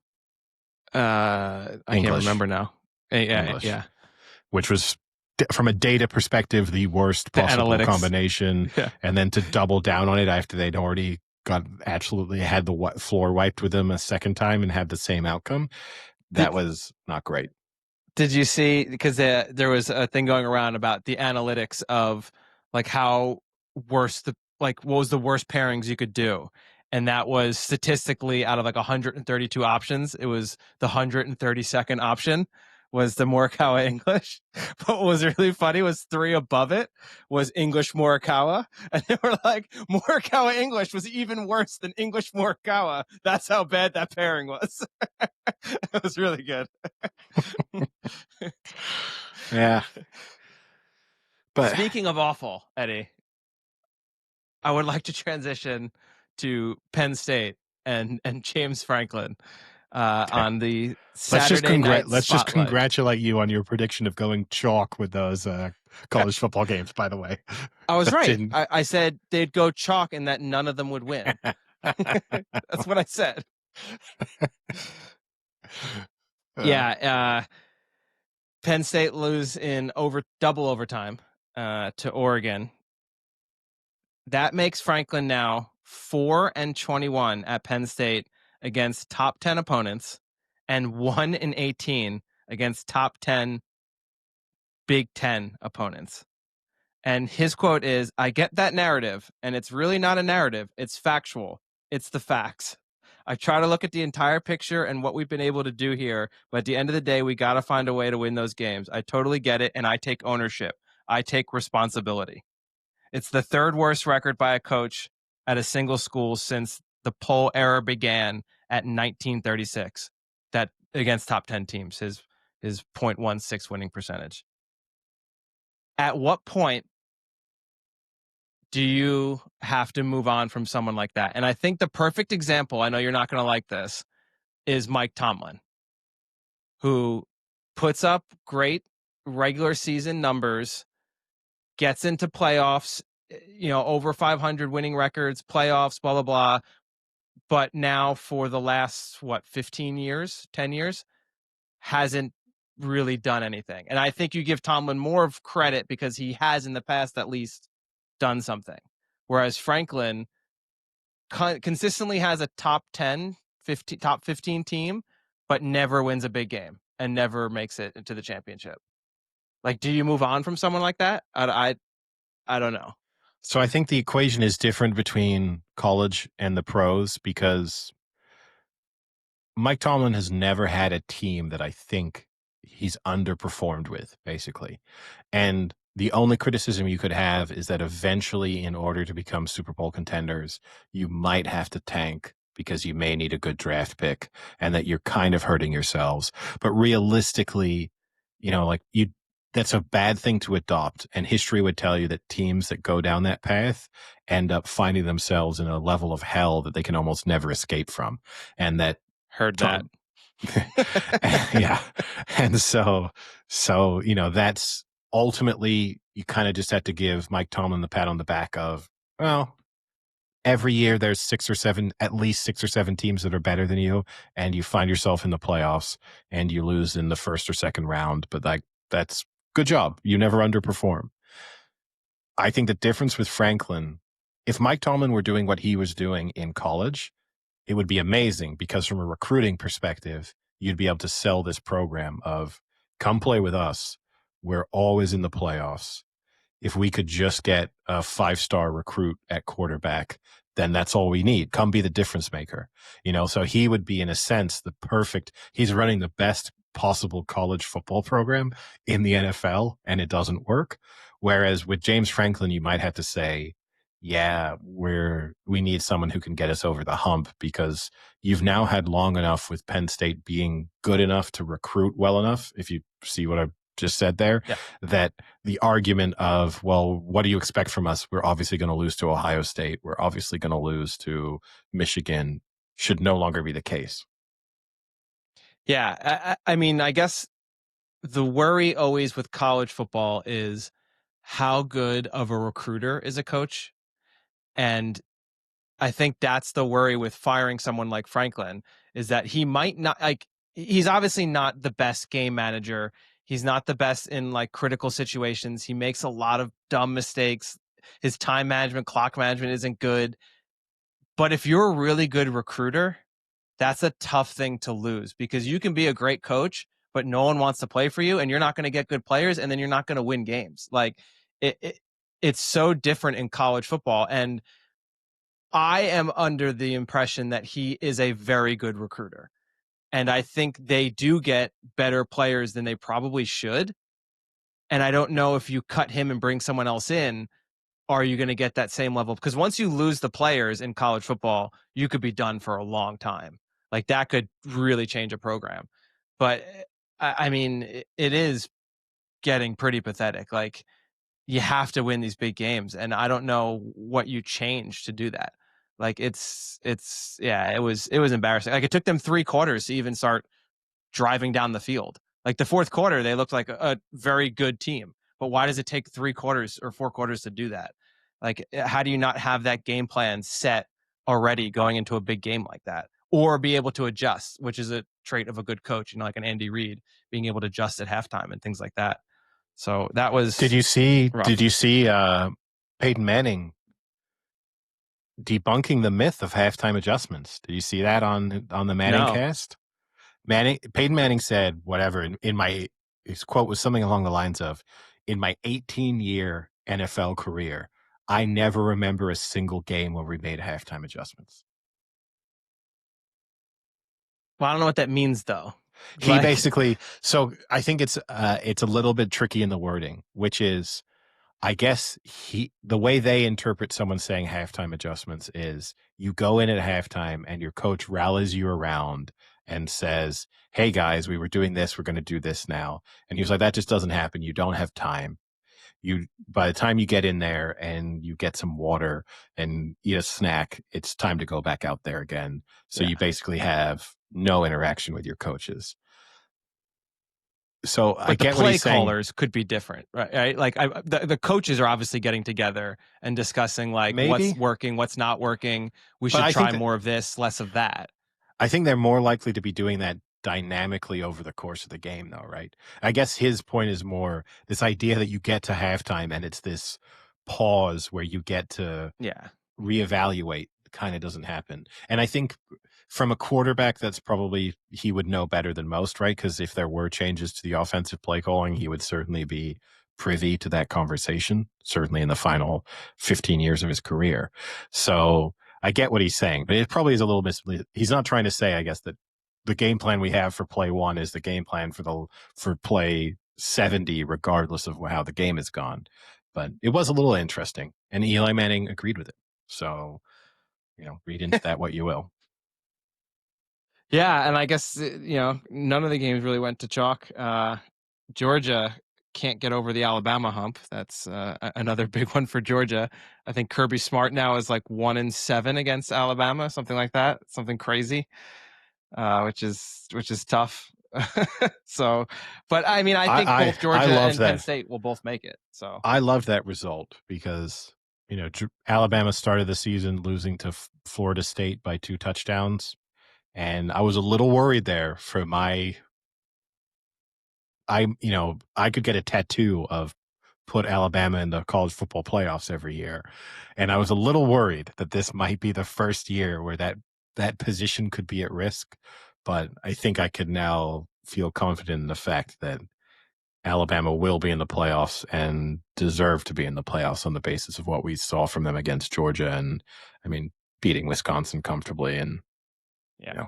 I can't remember now. English. Yeah. Which was, from a data perspective, the worst possible combination. Yeah. And then to double down on it after they'd already had the floor wiped with them a second time and had the same outcome. That was not great. Did you see, because there was a thing going around about the analytics of like how worse what was the worst pairings you could do? And that was statistically out of like 132 options, it was the 132nd option was the Morikawa English. But what was really funny was 3 above it was English Morikawa. And they were like, Morikawa English was even worse than English Morikawa. That's how bad that pairing was. It was really good. Yeah. But speaking of awful, Eddie, I would like to transition to Penn State and James Franklin on the Saturday night Let's just congratulate you on your prediction of going chalk with those college football games, by the way. I was right. I said they'd go chalk and that none of them would win. That's what I said. Yeah. Penn State lose in double overtime to Oregon. That makes Franklin now 4-21 at Penn State against top 10 opponents and 1-18 against top 10 Big Ten opponents. And his quote is, "I get that narrative, and it's really not a narrative. It's factual. It's the facts. I try to look at the entire picture and what we've been able to do here, but at the end of the day, we got to find a way to win those games. I totally get it, and I take ownership. I take responsibility. It's the 3rd worst record by a coach at a single school since the poll era began at 1936. That against top 10 teams, his .16 winning percentage. At what point do you have to move on from someone like that? And I think the perfect example, I know you're not going to like this, is Mike Tomlin, who puts up great regular season numbers, gets into playoffs, over 500 winning records, playoffs, blah, blah, blah. But now for the last, 10 years, hasn't really done anything. And I think you give Tomlin more of credit because he has in the past at least done something. Whereas Franklin consistently has a top 10, top 15 team, but never wins a big game and never makes it into the championship. Like, do you move on from someone like that? I don't know. So I think the equation is different between college and the pros because Mike Tomlin has never had a team that I think he's underperformed with, basically. And the only criticism you could have is that eventually, in order to become Super Bowl contenders, you might have to tank because you may need a good draft pick and that you're kind of hurting yourselves. But realistically, that's a bad thing to adopt. And history would tell you that teams that go down that path end up finding themselves in a level of hell that they can almost never escape from. And that, Heard that. yeah. And so, that's ultimately, you kind of just have to give Mike Tomlin the pat on the back of, well, every year there's at least six or seven teams that are better than you, and you find yourself in the playoffs and you lose in the first or second round. But that's good job. You never underperform. I think the difference with Franklin, if Mike Tomlin were doing what he was doing in college, it would be amazing because from a recruiting perspective, you'd be able to sell this program of come play with us. We're always in the playoffs. If we could just get a 5-star recruit at quarterback, then that's all we need. Come be the difference maker. So he would be, in a sense, he's running the best possible college football program in the NFL, and it doesn't work. Whereas with James Franklin, you might have to say, yeah, we need someone who can get us over the hump, because you've now had long enough with Penn State being good enough to recruit well enough, if you see what I've just said there, yeah. that the argument of, well, what do you expect from us? We're obviously going to lose to Ohio State. We're obviously going to lose to Michigan, should no longer be the case. Yeah. I mean, I guess the worry always with college football is how good of a recruiter is a coach. And I think that's the worry with firing someone like Franklin, is that he might not, he's obviously not the best game manager. He's not the best in critical situations. He makes a lot of dumb mistakes. His time management, clock management isn't good. But if you're a really good recruiter, that's a tough thing to lose, because you can be a great coach, but no one wants to play for you, and you're not going to get good players, and then you're not going to win games. It's so different in college football. And I am under the impression that he is a very good recruiter. And I think they do get better players than they probably should. And I don't know if you cut him and bring someone else in, are you going to get that same level? Because once you lose the players in college football, you could be done for a long time. That could really change a program. But I mean, it is getting pretty pathetic. You have to win these big games, and I don't know what you change to do that. Yeah, it was embarrassing. It took them 3 quarters to even start driving down the field. The fourth quarter, they looked like a very good team. But why does it take 3 quarters or 4 quarters to do that? How do you not have that game plan set already going into a big game like that, or be able to adjust, which is a trait of a good coach, like an Andy Reid, being able to adjust at halftime and things like that. So that was Did you see rough. Peyton Manning debunking the myth of halftime adjustments? Did you see that on the Manning No. cast? Peyton Manning said, whatever, his quote was something along the lines of, in my 18-year NFL career, I never remember a single game where we made halftime adjustments. Well, I don't know what that means, though. He basically, so I think it's a little bit tricky in the wording, which is, I guess the way they interpret someone saying halftime adjustments is, you go in at halftime and your coach rallies you around and says, hey guys, we were doing this, we're going to do this now. And he was like, that just doesn't happen. You don't have time. By the time you get in there and you get some water and eat a snack, it's time to go back out there again. So you basically have no interaction with your coaches. So I get what he's saying. The play callers could be different, right? The coaches are obviously getting together and discussing what's working, what's not working. We should try more of this, less of that. I think they're more likely to be doing that dynamically over the course of the game, though, right? I guess his point is more this idea that you get to halftime and it's this pause where you get to reevaluate, kind of doesn't happen. And I think from a quarterback, that's probably, he would know better than most, right? Because if there were changes to the offensive play calling, he would certainly be privy to that conversation, certainly in the final 15 years of his career. So I get what he's saying, but it probably is a little misleading. He's not trying to say, I guess, that the game plan we have for play 1 is the game plan for play 70, regardless of how the game has gone. But it was a little interesting, and Eli Manning agreed with it. So, read into that what you will. Yeah, and I guess none of the games really went to chalk. Georgia can't get over the Alabama hump. That's another big one for Georgia. I think Kirby Smart now is like 1-7 against Alabama, something like that, something crazy, which is tough. So, but I mean, I think both Georgia and Penn State will both make it. So I love that result because, you know, Alabama started the season losing to Florida State by 2 touchdowns. And I was a little worried there for I could get a tattoo of put Alabama in the college football playoffs every year. And I was a little worried that this might be the first year where that position could be at risk. But I think I could now feel confident in the fact that Alabama will be in the playoffs and deserve to be in the playoffs on the basis of what we saw from them against Georgia. And I mean, beating Wisconsin comfortably. And, yeah. You know.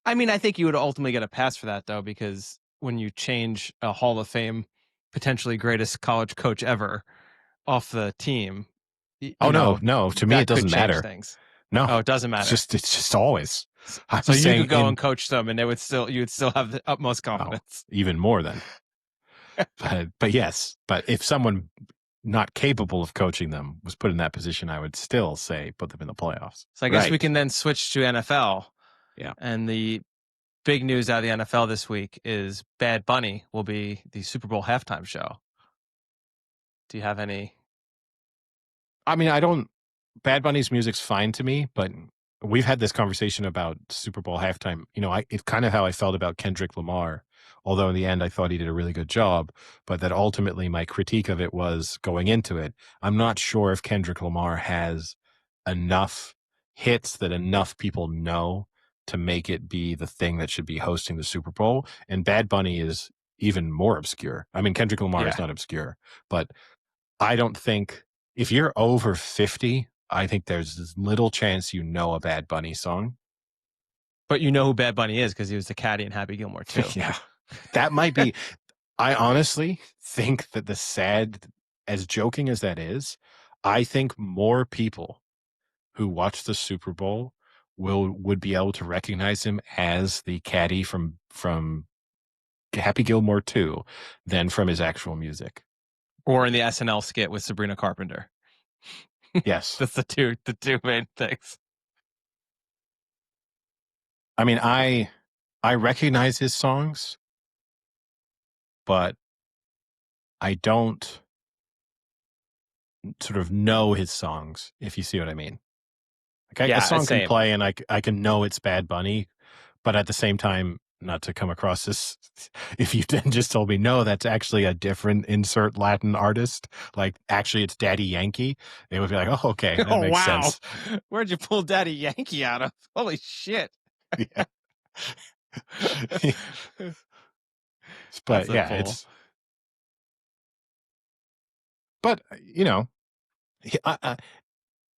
I mean, I think you would ultimately get a pass for that, though, because when you change a Hall of Fame, potentially greatest college coach ever off the team. No. To me, it doesn't matter. Things. No. Oh, it doesn't matter. It's just always. So you could go and coach them and you would still have the utmost confidence. Oh, even more than. but yes, but if someone not capable of coaching them was put in that position, I would still say put them in the playoffs. So I guess we can then switch to NFL. Yeah. And the big news out of the NFL this week is Bad Bunny will be the Super Bowl halftime show. Do you have any? I mean, Bad Bunny's music's fine to me, but we've had this conversation about Super Bowl halftime. You know, it's kind of how I felt about Kendrick Lamar, although in the end I thought he did a really good job, but that ultimately my critique of it was going into it. I'm not sure if Kendrick Lamar has enough hits that enough people know to make it be the thing that should be hosting the Super Bowl. And Bad Bunny is even more obscure. I mean, Kendrick Lamar is not obscure, but I don't think if you're over 50, I think there's little chance you know a Bad Bunny song. But you know who Bad Bunny is because he was the caddy in Happy Gilmore too. Yeah. That might be I honestly think that as joking as that is, I think more people who watch the Super Bowl would be able to recognize him as the caddy from Happy Gilmore 2 than from his actual music. Or in the SNL skit with Sabrina Carpenter. Yes. That's the two main things. I mean, I recognize his songs, but I don't sort of know his songs, if you see what I mean. Like a song can play and I can know it's Bad Bunny, but at the same time, not to come across this, if you then just told me, no, that's actually a different insert Latin artist, like actually it's Daddy Yankee, it would be like, oh, okay, that makes sense. Where'd you pull Daddy Yankee out of? Holy shit. Yeah. But yeah, but you know,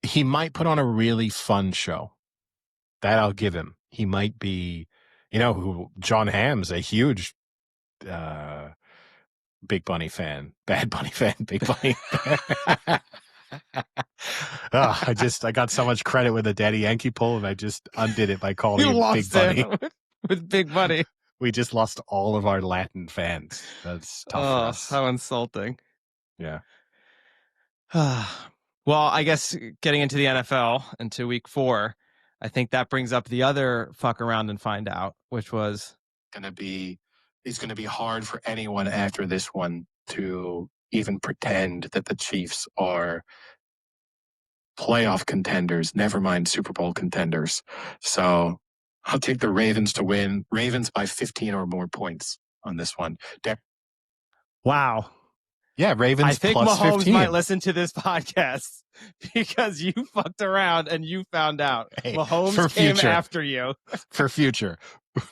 he might put on a really fun show. That I'll give him. He might be, John Hamm's a huge Big Bunny fan, Bad Bunny fan, Big Bunny fan. I got so much credit with the Daddy Yankee pull, and I just undid it by calling him Big Bunny. With Big Bunny. We just lost all of our Latin fans. That's tough for us. How insulting. Yeah. Well, I guess getting into the NFL into week 4, I think that brings up the other fuck around and find out, which was it's going to be hard for anyone after this one to even pretend that the Chiefs are playoff contenders, never mind Super Bowl contenders. So I'll take the Ravens to win. Ravens by 15 or more points on this one. Wow. Yeah, Ravens. I think plus Mahomes 15. might listen to this podcast because you fucked around and you found out. Hey, Mahomes came after you. For future.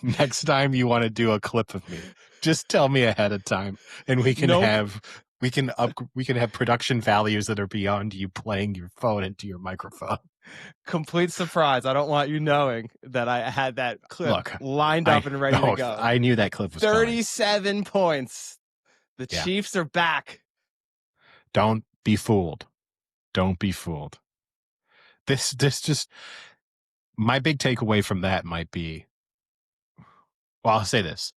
Next time you want to do a clip of me, just tell me ahead of time, and we can have production values that are beyond you playing your phone into your microphone. Complete surprise. I don't want you knowing that I had that clip lined up and ready to go. I knew that clip was 37 points. The Chiefs are back. Don't be fooled. Don't be fooled. This just, my big takeaway from that might be, well, I'll say this.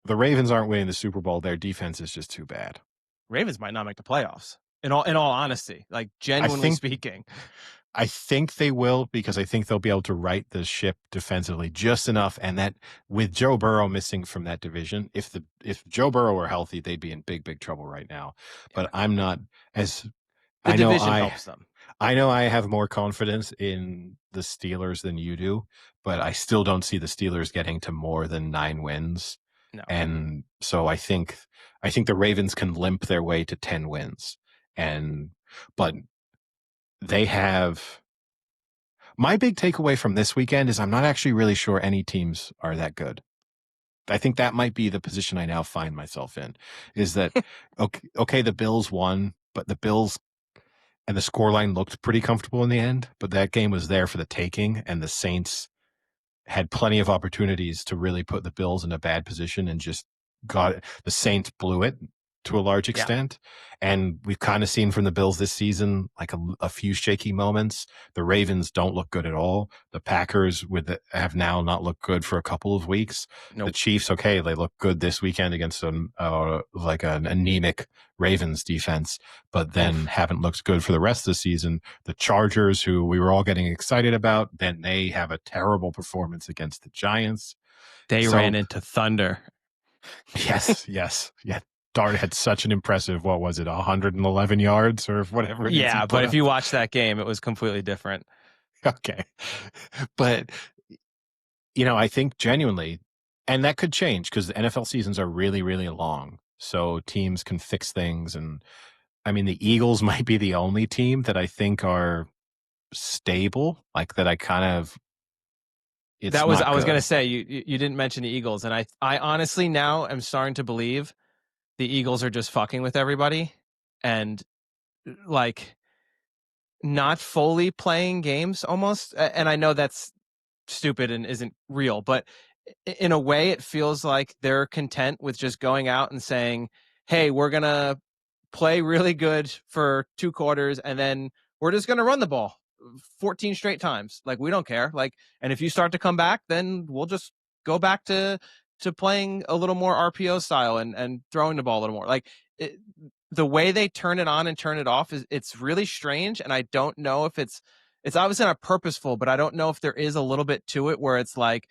the Ravens aren't winning the Super Bowl. Their defense is just too bad. Ravens might not make the playoffs. In all honesty, like genuinely speaking. I think they will, because I think they'll be able to right the ship defensively just enough. And that with Joe Burrow missing from that division, if Joe Burrow were healthy, they'd be in big trouble right now. But I'm not as the I know division helps them. I know I have more confidence in the Steelers than you do, but I still don't see the Steelers getting to more than 9 wins. No. And so I think the Ravens can limp their way to 10 wins. But they have my big takeaway from this weekend is I'm not actually really sure any teams are that good. I think that might be the position I now find myself in, is that okay, the Bills won, but the Bills and the scoreline looked pretty comfortable in the end, but that game was there for the taking, and the Saints had plenty of opportunities to really put the Bills in a bad position and just the Saints blew it to a large extent. Yeah. And we've kind of seen from the Bills this season, like a few shaky moments. The Ravens don't look good at all. The Packers have now not looked good for a couple of weeks. Nope. The Chiefs, okay, they look good this weekend against like an anemic Ravens defense, but then haven't looked good for the rest of the season. The Chargers, who we were all getting excited about, then they have a terrible performance against the Giants. They ran into thunder. Yes. Yeah. Dart had such an impressive, 111 yards or whatever it is. Yeah, but if you watch that game, it was completely different. Okay. But, I think genuinely, and that could change because the NFL seasons are really, really long. So teams can fix things. And I mean, the Eagles might be the only team that I think are stable, like that I kind of. I was going to say, you didn't mention the Eagles. And I honestly now am starting to believe the Eagles are just fucking with everybody and like not fully playing games almost. And I know that's stupid and isn't real, but in a way it feels like they're content with just going out and saying, hey, we're going to play really good for 2 quarters and then we're just going to run the ball 14 straight times. Like, we don't care. Like, and if you start to come back, then we'll just go back to playing a little more RPO style and throwing the ball a little more. Like, the way they turn it on and turn it off it's really strange. And I don't know if it's obviously not purposeful, but I don't know if there is a little bit to it where it's like,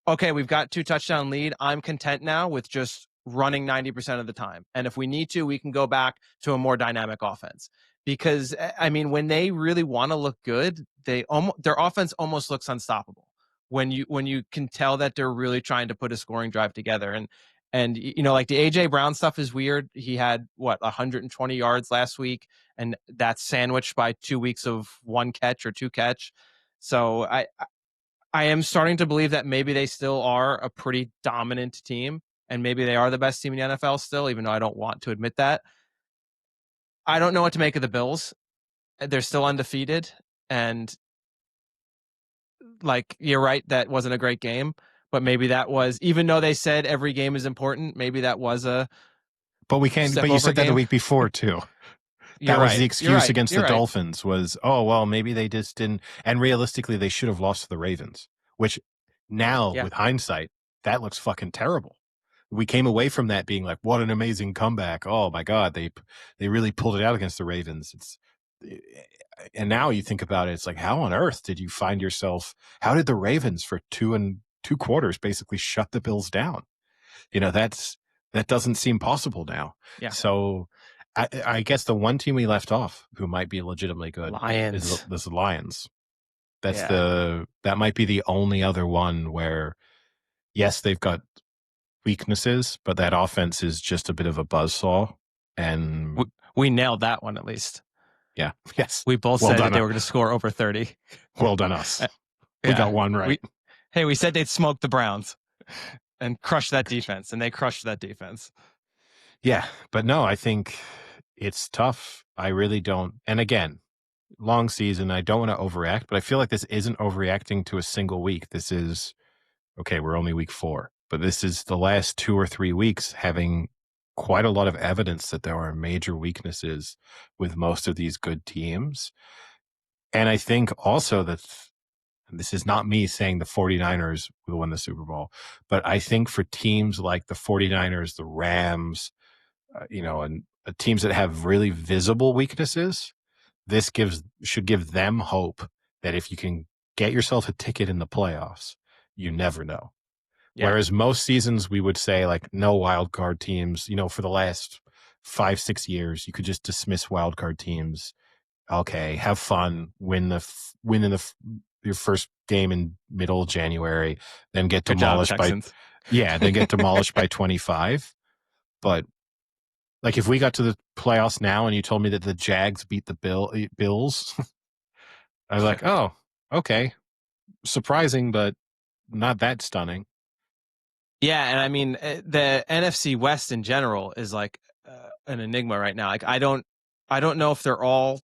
okay, we've got 2 touchdown lead. I'm content now with just running 90% of the time. And if we need to, we can go back to a more dynamic offense. Because, I mean, when they really want to look good, their offense almost looks unstoppable. When you can tell that they're really trying to put a scoring drive together. And like the AJ Brown stuff is weird. He had 120 yards last week, and that's sandwiched by 2 weeks of 1 catch or 2 catch. So I am starting to believe that maybe they still are a pretty dominant team, and maybe they are the best team in the NFL still, even though I don't want to admit that. I don't know what to make of the Bills. They're still undefeated, and like, you're right, that wasn't a great game, but maybe that was, even though they said every game is important, maybe that was a. But we can't. But you said that the week before too. That was the excuse against the Dolphins was, oh, well, maybe they just didn't. And realistically, they should have lost to the Ravens, which now with hindsight, that looks fucking terrible. We came away from that being like, what an amazing comeback. Oh my God. They really pulled it out against the Ravens. And now you think about it, it's like, how on earth did you find yourself? How did the Ravens for 2 quarters basically shut the Bills down? That doesn't seem possible now. Yeah. So I guess the one team we left off who might be legitimately good is the Lions. That might be the only other one where, yes, they've got weaknesses, but that offense is just a bit of a buzzsaw. And we nailed that one at least. Yeah. Yes. We both said that they were going to score over 30. Well done us. We got one right. We said they'd smoke the Browns and crush that defense, and they crushed that defense. Yeah, but no, I think it's tough. I really don't. And again, long season, I don't want to overreact, but I feel like this isn't overreacting to a single week. This is, okay, we're only week 4, but this is the last 2 or 3 weeks having quite a lot of evidence that there are major weaknesses with most of these good teams. And I think also that and this is not me saying the 49ers will win the Super Bowl, but I think for teams like the 49ers, the Rams, and teams that have really visible weaknesses, this should give them hope that if you can get yourself a ticket in the playoffs, you never know. Yeah. Whereas most seasons we would say like no wild card teams, for the last 5-6 years, you could just dismiss wild card teams. Okay, have fun, win your first game in middle of January, then get Good job, demolished Texans. then get demolished by 25. But like if we got to the playoffs now and you told me that the Jags beat the Bills, I was like, oh, okay, surprising, but not that stunning. Yeah, and I mean the NFC West in general is like an enigma right now. Like I don't know if they're all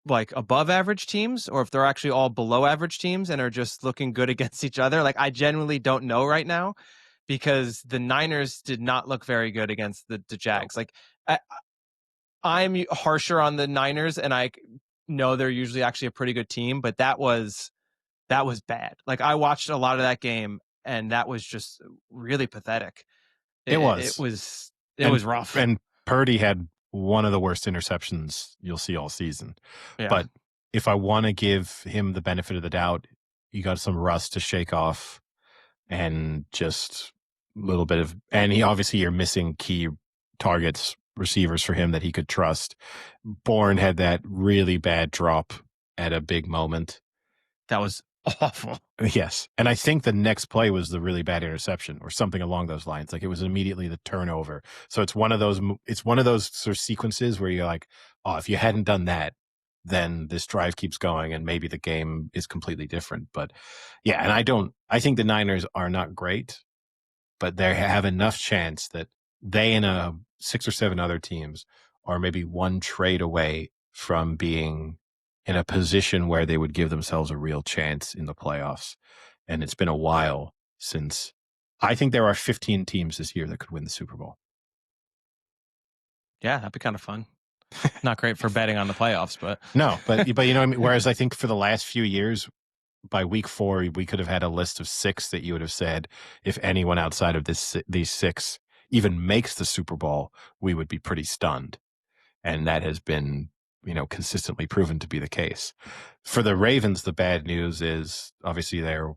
like above average teams or if they're actually all below average teams and are just looking good against each other. Like I genuinely don't know right now because the Niners did not look very good against the Jags. Like I'm harsher on the Niners and I know they're usually actually a pretty good team, but that was bad. Like I watched a lot of that game and that was just really pathetic. It was. It was rough. And Purdy had one of the worst interceptions you'll see all season. Yeah. But if I want to give him the benefit of the doubt, you got some rust to shake off and just a little bit of, and you're missing key targets, receivers for him that he could trust. Bourne had that really bad drop at a big moment. That was awful. Yes. And I think the next play was the really bad interception or something along those lines. Like it was immediately the turnover. So it's one of those sort of sequences where you're like, oh, if you hadn't done that, then this drive keeps going and maybe the game is completely different. But yeah, and I think the Niners are not great, but they have enough chance that they and 6 or 7 other teams are maybe one trade away from being in a position where they would give themselves a real chance in the playoffs. And it's been a while since. I think there are 15 teams this year that could win the Super Bowl. Yeah, that'd be kind of fun. Not great for betting on the playoffs, but no, but you know what I mean? Whereas I think for the last few years, by week 4, we could have had a list of 6 that you would have said, if anyone outside of these 6 even makes the Super Bowl, we would be pretty stunned. And that has been, consistently proven to be the case. For the Ravens, the bad news is obviously they're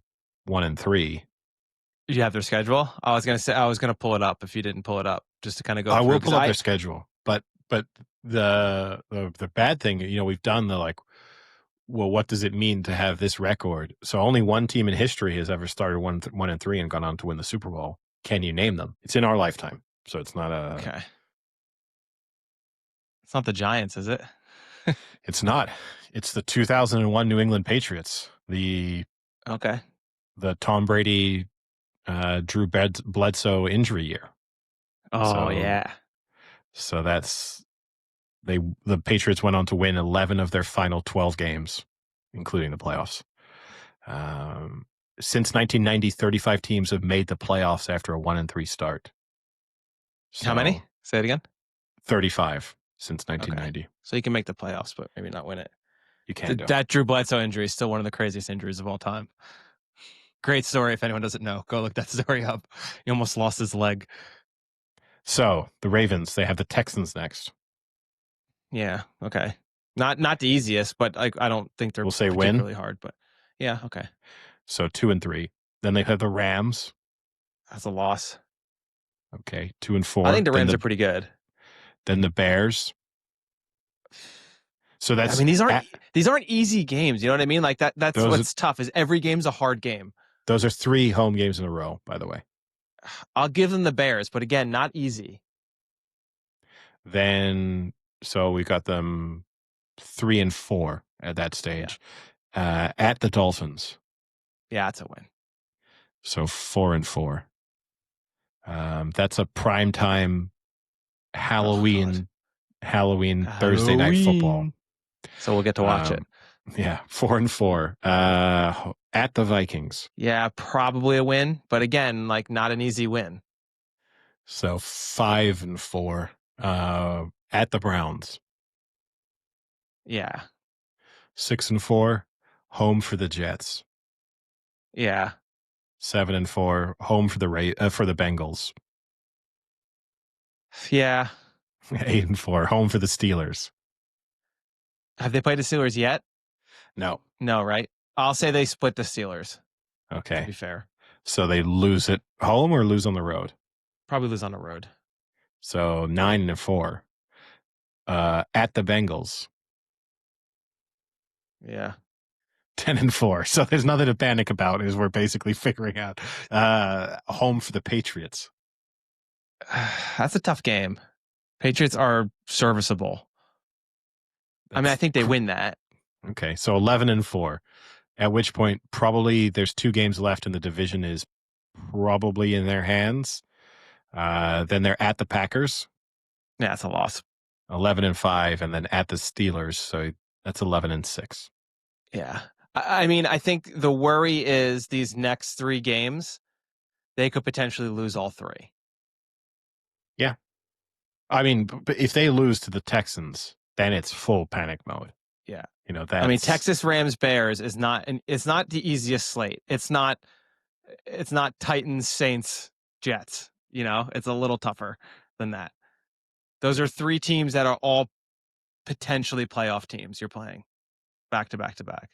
1-3. You have their schedule? I was gonna pull it up if you didn't pull it up, just to kind of go I through. will pull up their schedule, but the bad thing, we've done the like, well, what does it mean to have this record? So only one team in history has ever started 1-3 and gone on to win the Super Bowl. Can you name them? It's in our lifetime, so it's not a. Okay. It's not the Giants, is it? It's not. It's the 2001 New England Patriots. The Tom Brady, Drew Bledsoe injury year. Oh, yeah. So the Patriots went on to win 11 of their final 12 games, including the playoffs. Since 1990, 35 teams have made the playoffs after a 1-3 start. How many? Say it again. 35 since 1990. Okay. So you can make the playoffs, but maybe not win it. You can. That Drew Bledsoe injury is still one of the craziest injuries of all time. Great story. If anyone doesn't know, go look that story up. He almost lost his leg. So the Ravens, they have the Texans next. Yeah. Okay. Not the easiest, but I don't think they're particularly hard. But yeah. Okay. So 2-3. Then they have the Rams. That's a loss. Okay, 2-4. I think the Rams are pretty good. Then the Bears. So that's. I mean, these aren't easy games. You know what I mean? Like that's what's tough. Is every game's a hard game. Those are 3 home games in a row, by the way. I'll give them the Bears, but again, not easy. Then, so we got them 3-4 at that stage. Yeah. At the Dolphins. Yeah, that's a win. So 4-4. That's a primetime Halloween Thursday night football. So we'll get to watch it. Yeah, 4-4. At the Vikings. Yeah, probably a win, but again, like not an easy win. So 5-4. At the Browns. Yeah. 6-4. home for the Jets. Yeah. 7-4, home for the Bengals. Yeah. 8-4, home for the Steelers. Have they played the Steelers yet? No. No, right? I'll say they split the Steelers. Okay. To be fair. So they lose at home or lose on the road? Probably lose on the road. So 9-4. At the Bengals. Yeah. 10-4. So there's nothing to panic about, as we're basically figuring out. Home for the Patriots. That's a tough game. Patriots are serviceable. I think they win that. Okay, so 11-4. At which point, probably there's 2 games left, and the division is probably in their hands. Then they're at the Packers. Yeah, it's a loss. 11-5, and then at the Steelers. So that's 11-6. Yeah. I think the worry is these next 3 games, they could potentially lose all 3. Yeah. I mean, if they lose to the Texans, then it's full panic mode. Yeah. That's... Texas Rams Bears is it's not the easiest slate. It's not Titans, Saints, Jets. It's a little tougher than that. Those are 3 teams that are all potentially playoff teams you're playing back to back to back.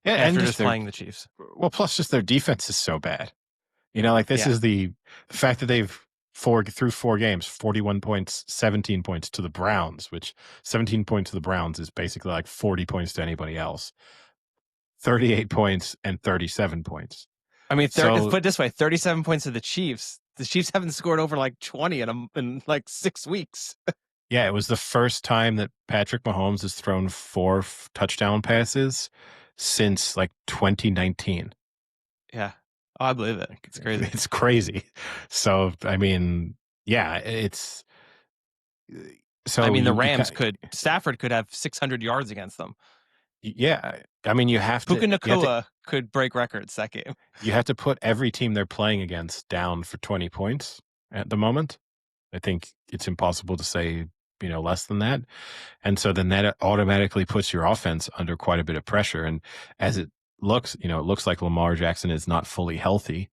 Yeah, after just playing the Chiefs. Well, plus just their defense is so bad. This is the fact that they've through 4 games, 41 points, 17 points to the Browns, which 17 points to the Browns is basically like 40 points to anybody else. 38 points and 37 points. Put it this way, 37 points to the Chiefs. The Chiefs haven't scored over like 20 in like 6 weeks. Yeah, it was the first time that Patrick Mahomes has thrown 4 touchdown passes since like 2019. Yeah. Oh, I believe it. It's crazy. It's crazy. So, it's... So the Rams Stafford could have 600 yards against them. Yeah. You have to... Puka Nacua could break records that game. You have to put every team they're playing against down for 20 points at the moment. I think it's impossible to say, less than that. And so then that automatically puts your offense under quite a bit of pressure. And as it looks, it looks like Lamar Jackson is not fully healthy.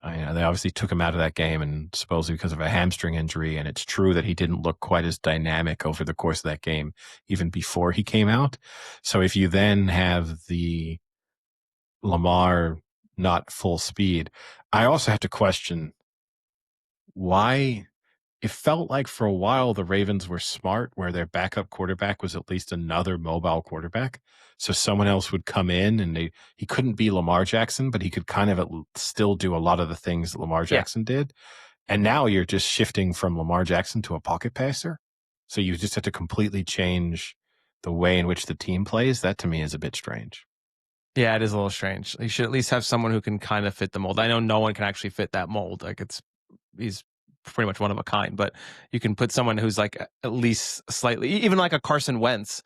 They obviously took him out of that game, and supposedly because of a hamstring injury. And it's true that he didn't look quite as dynamic over the course of that game, even before he came out. So if you then have the Lamar not full speed, I also have to question why. It felt like for a while the Ravens were smart, where their backup quarterback was at least another mobile quarterback. So someone else would come in, and he couldn't be Lamar Jackson, but he could kind of still do a lot of the things that Lamar Jackson did. And now you're just shifting from Lamar Jackson to a pocket passer. So you just have to completely change the way in which the team plays. That to me is a bit strange. Yeah, it is a little strange. You should at least have someone who can kind of fit the mold. I know no one can actually fit that mold. He's pretty much one of a kind, but you can put someone who's like at least slightly, even like a Carson Wentz,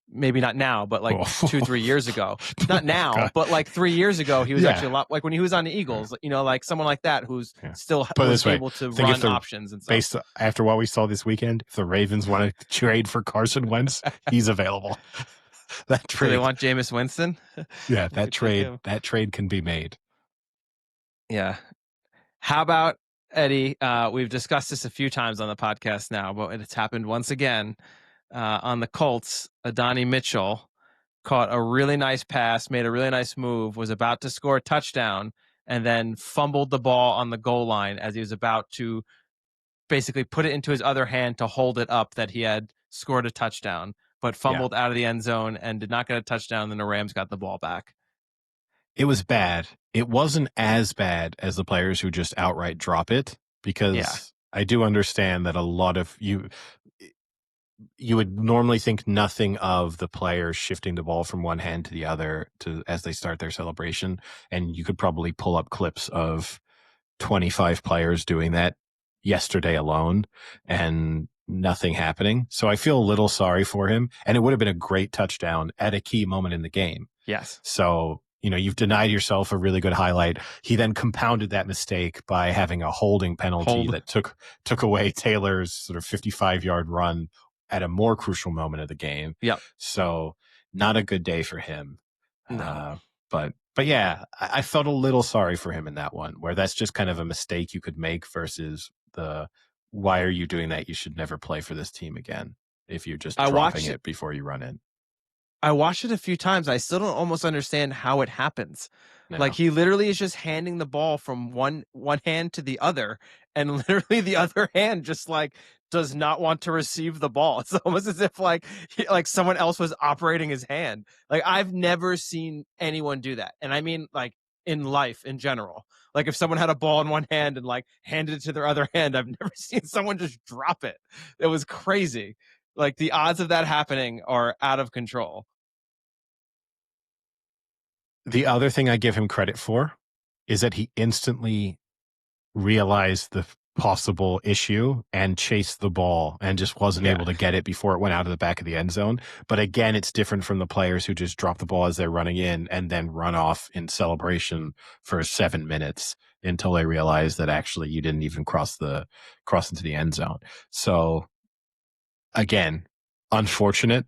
maybe not now, but like 2-3 years ago. Not now, but like 3 years ago, he was actually a lot, like when he was on the Eagles, like someone like that who's still was able to run options and stuff. Based after what we saw this weekend, if the Ravens want to trade for Carson Wentz, he's available. That trade. So they want Jameis Winston? Yeah, that trade can be made. Yeah. How about Eddie? We've discussed this a few times on the podcast now, but it's happened once again on the Colts. Adonai Mitchell caught a really nice pass, made a really nice move, was about to score a touchdown, and then fumbled the ball on the goal line as he was about to basically put it into his other hand to hold it up that he had scored a touchdown, but fumbled out of the end zone and did not get a touchdown. Then the Rams got the ball back. It was bad. It wasn't as bad as the players who just outright drop it, because I do understand that a lot of you would normally think nothing of the players shifting the ball from one hand to the other as they start their celebration. And you could probably pull up clips of 25 players doing that yesterday alone and nothing happening. So I feel a little sorry for him, and it would have been a great touchdown at a key moment in the game. Yes. So, you've denied yourself a really good highlight. He then compounded that mistake by having a holding penalty that took away Taylor's sort of 55-yard run at a more crucial moment of the game. Yep. So not a good day for him. No. But yeah, I felt a little sorry for him in that one, where that's just kind of a mistake you could make versus the why are you doing that? You should never play for this team again if you're just I dropping watched it. it before you run in. I watched it a few times. I still don't almost understand how it happens. Like No. he literally is just handing the ball from one hand to the other, and literally the other hand just like does not want to receive the ball. It's almost as if like like someone else was operating his hand. Like I've never seen anyone do that, and I mean like in life in general. Like if someone had a ball in one hand and like handed it to their other hand, I've never seen someone just drop it. It was crazy. Like the odds of that happening are out of control. The other thing I give him credit for is that he instantly realized the possible issue and chased the ball and just wasn't able to get it before it went out of the back of the end zone. But again, it's different from the players who just drop the ball as they're running in and then run off in celebration for 7 minutes until they realize that actually you didn't even cross into the end zone. So again, unfortunate.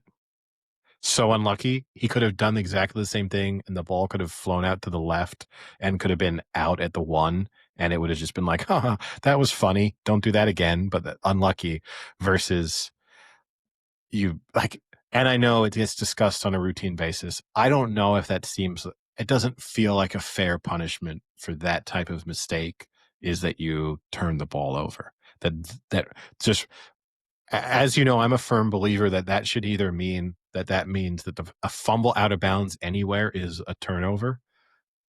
So unlucky. He could have done exactly the same thing, and the ball could have flown out to the left and could have been out at the 1, and it would have just been like, haha, that was funny. Don't do that again. But unlucky versus you like, and I know it gets discussed on a routine basis. I don't know if that seems, it doesn't feel like a fair punishment for that type of mistake is that you turn the ball over. That just, as you know, I'm a firm believer that should either mean that means that a fumble out of bounds anywhere is a turnover,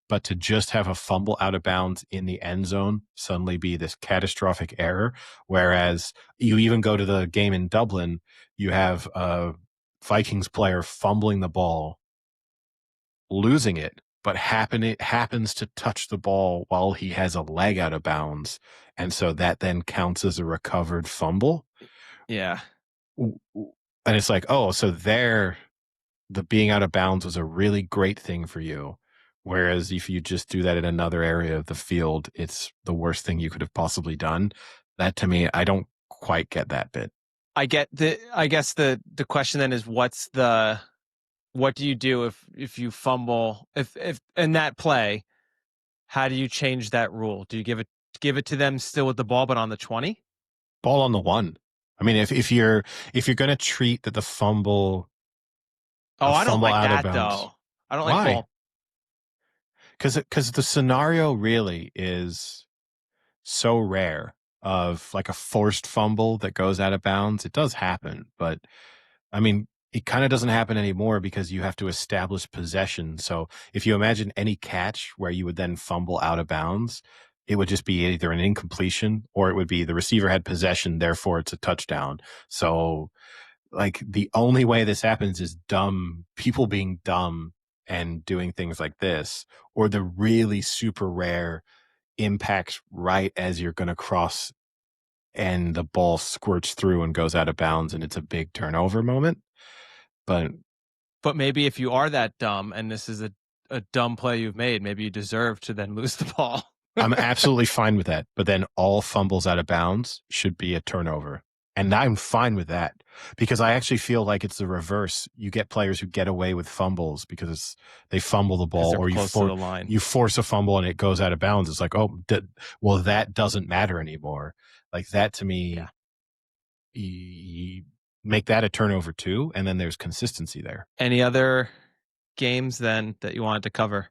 but to just have a fumble out of bounds in the end zone suddenly be this catastrophic error. Whereas you even go to the game in Dublin, you have a Vikings player fumbling the ball, losing it, but it happens to touch the ball while he has a leg out of bounds. And so that then counts as a recovered fumble. Yeah. And it's like, oh, so the being out of bounds was a really great thing for you. Whereas if you just do that in another area of the field, it's the worst thing you could have possibly done. That to me, I don't quite get that bit. I guess the question then is what do you do if you fumble if in that play, how do you change that rule? Do you give it to them still with the ball but on the 20? Ball on the 1. I mean, if you're going to treat that Oh, a I don't fumble like out of that bounds, though. I don't like why? ball. Because the scenario really is so rare of like a forced fumble that goes out of bounds. It does happen, but I mean, it kind of doesn't happen anymore because you have to establish possession. So if you imagine any catch where you would then fumble out of bounds, it would just be either an incompletion or it would be the receiver had possession, therefore it's a touchdown. So like the only way this happens is dumb people being dumb and doing things like this, or the really super rare impact right as you're going to cross and the ball squirts through and goes out of bounds and it's a big turnover moment. But maybe if you are that dumb and this is a dumb play you've made, maybe you deserve to then lose the ball. I'm absolutely fine with that. But then all fumbles out of bounds should be a turnover. And I'm fine with that because I actually feel like it's the reverse. You get players who get away with fumbles because they fumble the ball They're or close to the line. you force a fumble and it goes out of bounds. It's like, oh, well, that doesn't matter anymore. Like that to me, you make that a turnover too. And then there's consistency there. Any other games then that you wanted to cover?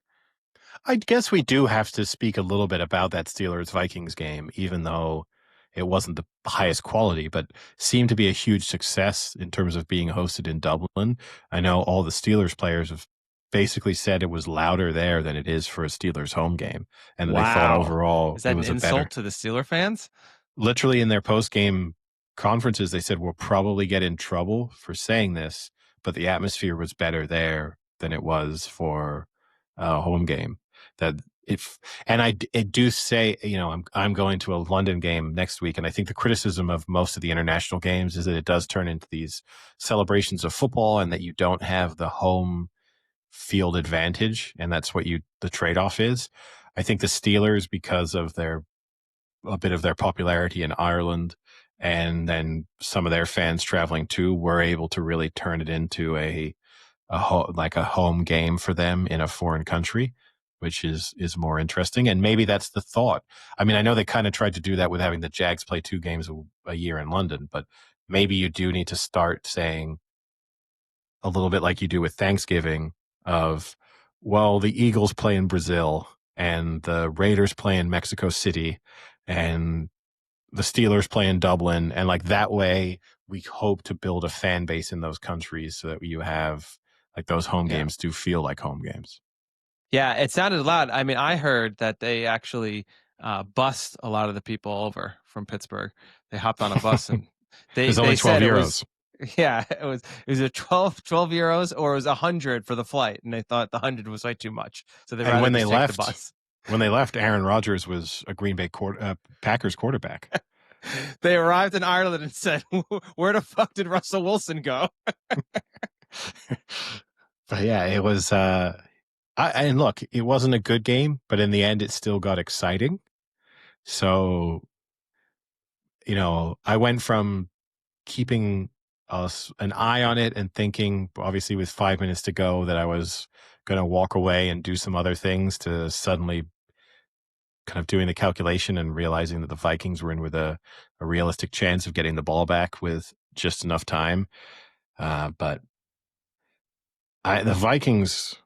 I guess we do have to speak a little bit about that Steelers Vikings game, even though it wasn't the highest quality, but seemed to be a huge success in terms of being hosted in Dublin. I know all the Steelers players have basically said it was louder there than it is for a Steelers home game, and they thought overall is that it an was a insult better. to the Steeler fans? Literally in their post game conferences, they said we'll probably get in trouble for saying this, but the atmosphere was better there than it was for a home game. That if and I do say, you know, I'm going to a London game next week, and I think the criticism of most of the international games is that it does turn into these celebrations of football, and that you don't have the home field advantage, and that's what the trade off is. I think the Steelers, because of a bit of their popularity in Ireland, and then some of their fans traveling too, were able to really turn it into like a home game for them in a foreign country, which is more interesting. And maybe that's the thought. I mean, I know they kind of tried to do that with having the Jags play 2 games a year in London, but maybe you do need to start saying a little bit like you do with Thanksgiving of, well, the Eagles play in Brazil and the Raiders play in Mexico City and the Steelers play in Dublin. And like that way we hope to build a fan base in those countries so that you have like those home games do feel like home games. Yeah, it sounded loud. I mean, I heard that they actually bussed a lot of the people over from Pittsburgh. They hopped on a bus and There's they only 12 said it euros. was it was a 12 euros or it was 100 for the flight, and they thought the 100 was way too much. So they And rather when they just take the bus. when they left, Aaron Rodgers was a Green Bay Packers quarterback. They arrived in Ireland and said, "Where the fuck did Russell Wilson go?" But yeah, it was and look, it wasn't a good game, but in the end, it still got exciting. So, I went from keeping an eye on it and thinking, obviously, with 5 minutes to go, that I was going to walk away and do some other things to suddenly kind of doing the calculation and realizing that the Vikings were in with a realistic chance of getting the ball back with just enough time. But the Vikings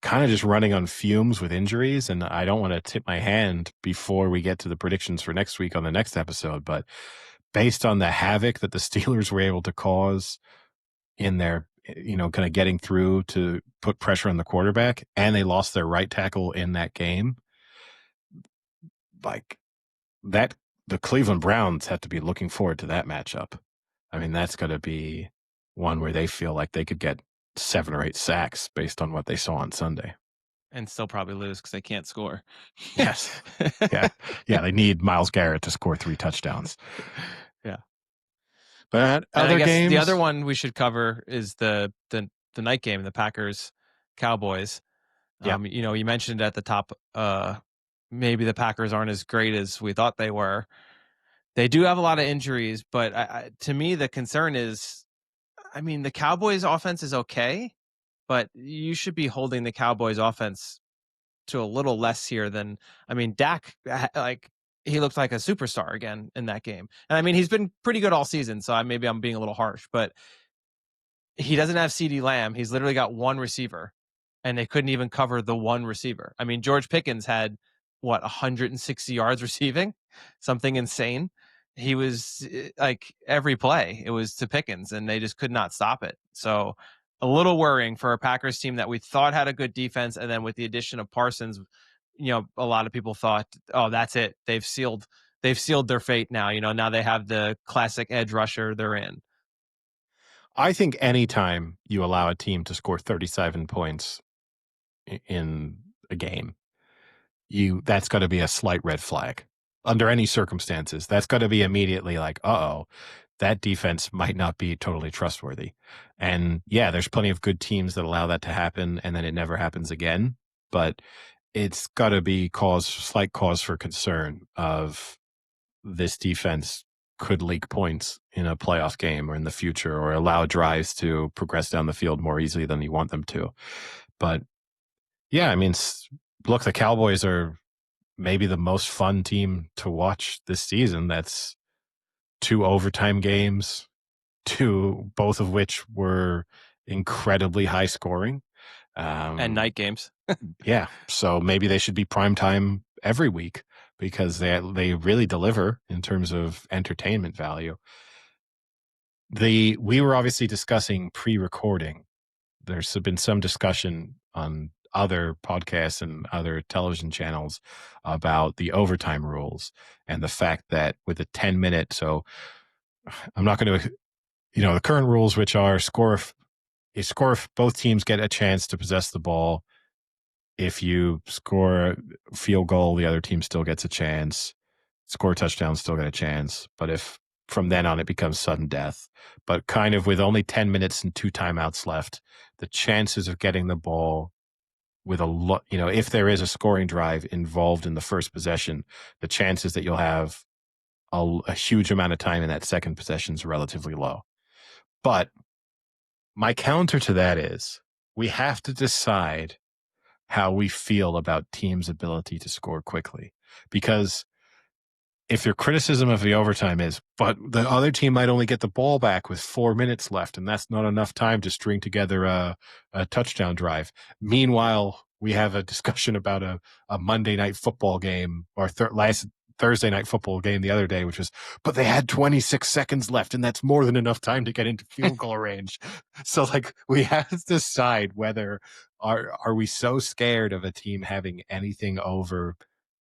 kind of just running on fumes with injuries, and I don't want to tip my hand before we get to the predictions for next week on the next episode, but based on the havoc that the Steelers were able to cause in their, kind of getting through to put pressure on the quarterback, and they lost their right tackle in that game, like that, the Cleveland Browns have to be looking forward to that matchup. I mean, that's going to be one where they feel like they could get 7 or 8 sacks based on what they saw on Sunday. And still probably lose because they can't score. Yes. Yeah. They need Myles Garrett to score 3 touchdowns. Yeah. But other games, the other one we should cover is the night game, the Packers Cowboys. Yeah. You mentioned at the top, maybe the Packers aren't as great as we thought they were. They do have a lot of injuries, but to me, the concern is, I mean, the Cowboys offense is okay, but you should be holding the Cowboys offense to a little less here than, I mean, Dak, like, he looked like a superstar again in that game. And I mean, he's been pretty good all season, so maybe I'm being a little harsh, but he doesn't have CeeDee Lamb. He's literally got one receiver, and they couldn't even cover the one receiver. I mean, George Pickens had 160 yards receiving, something insane. He was like every play, it was to Pickens, and they just could not stop it. So a little worrying for a Packers team that we thought had a good defense, and then with the addition of Parsons, a lot of people thought, oh, that's it. They've sealed their fate now. Now they have the classic edge rusher they're in. I think anytime you allow a team to score 37 points in a game, that's got to be a slight red flag under any circumstances. That's got to be immediately like, uh-oh, that defense might not be totally trustworthy. And yeah, there's plenty of good teams that allow that to happen and then it never happens again. But it's got to be slight cause for concern of this defense could leak points in a playoff game or in the future, or allow drives to progress down the field more easily than you want them to. But yeah, I mean, look, the Cowboys are maybe the most fun team to watch this season. That's 2 overtime games, both of which were incredibly high scoring. And night games. Yeah. So maybe they should be primetime every week because they really deliver in terms of entertainment value. We were obviously discussing pre-recording. There's been some discussion on other podcasts and other television channels about the overtime rules and the fact that with a 10-minute, so I'm not going to, the current rules, which are score if both teams get a chance to possess the ball. If you score a field goal, the other team still gets a chance. Score a touchdown, still get a chance. But if from then on it becomes sudden death, but kind of with only 10 minutes and 2 timeouts left, the chances of getting the ball with a lot, if there is a scoring drive involved in the first possession, the chances that you'll have a huge amount of time in that second possession is relatively low. But My counter to that is we have to decide how we feel about teams' ability to score quickly. Because if your criticism of the overtime is, but the other team might only get the ball back with 4 minutes left, and that's not enough time to string together a touchdown drive. Meanwhile, we have a discussion about a Monday night football game or last Thursday night football game the other day, which was, but they had 26 seconds left, and that's more than enough time to get into field goal range. So, like, we have to decide whether are we so scared of a team having anything over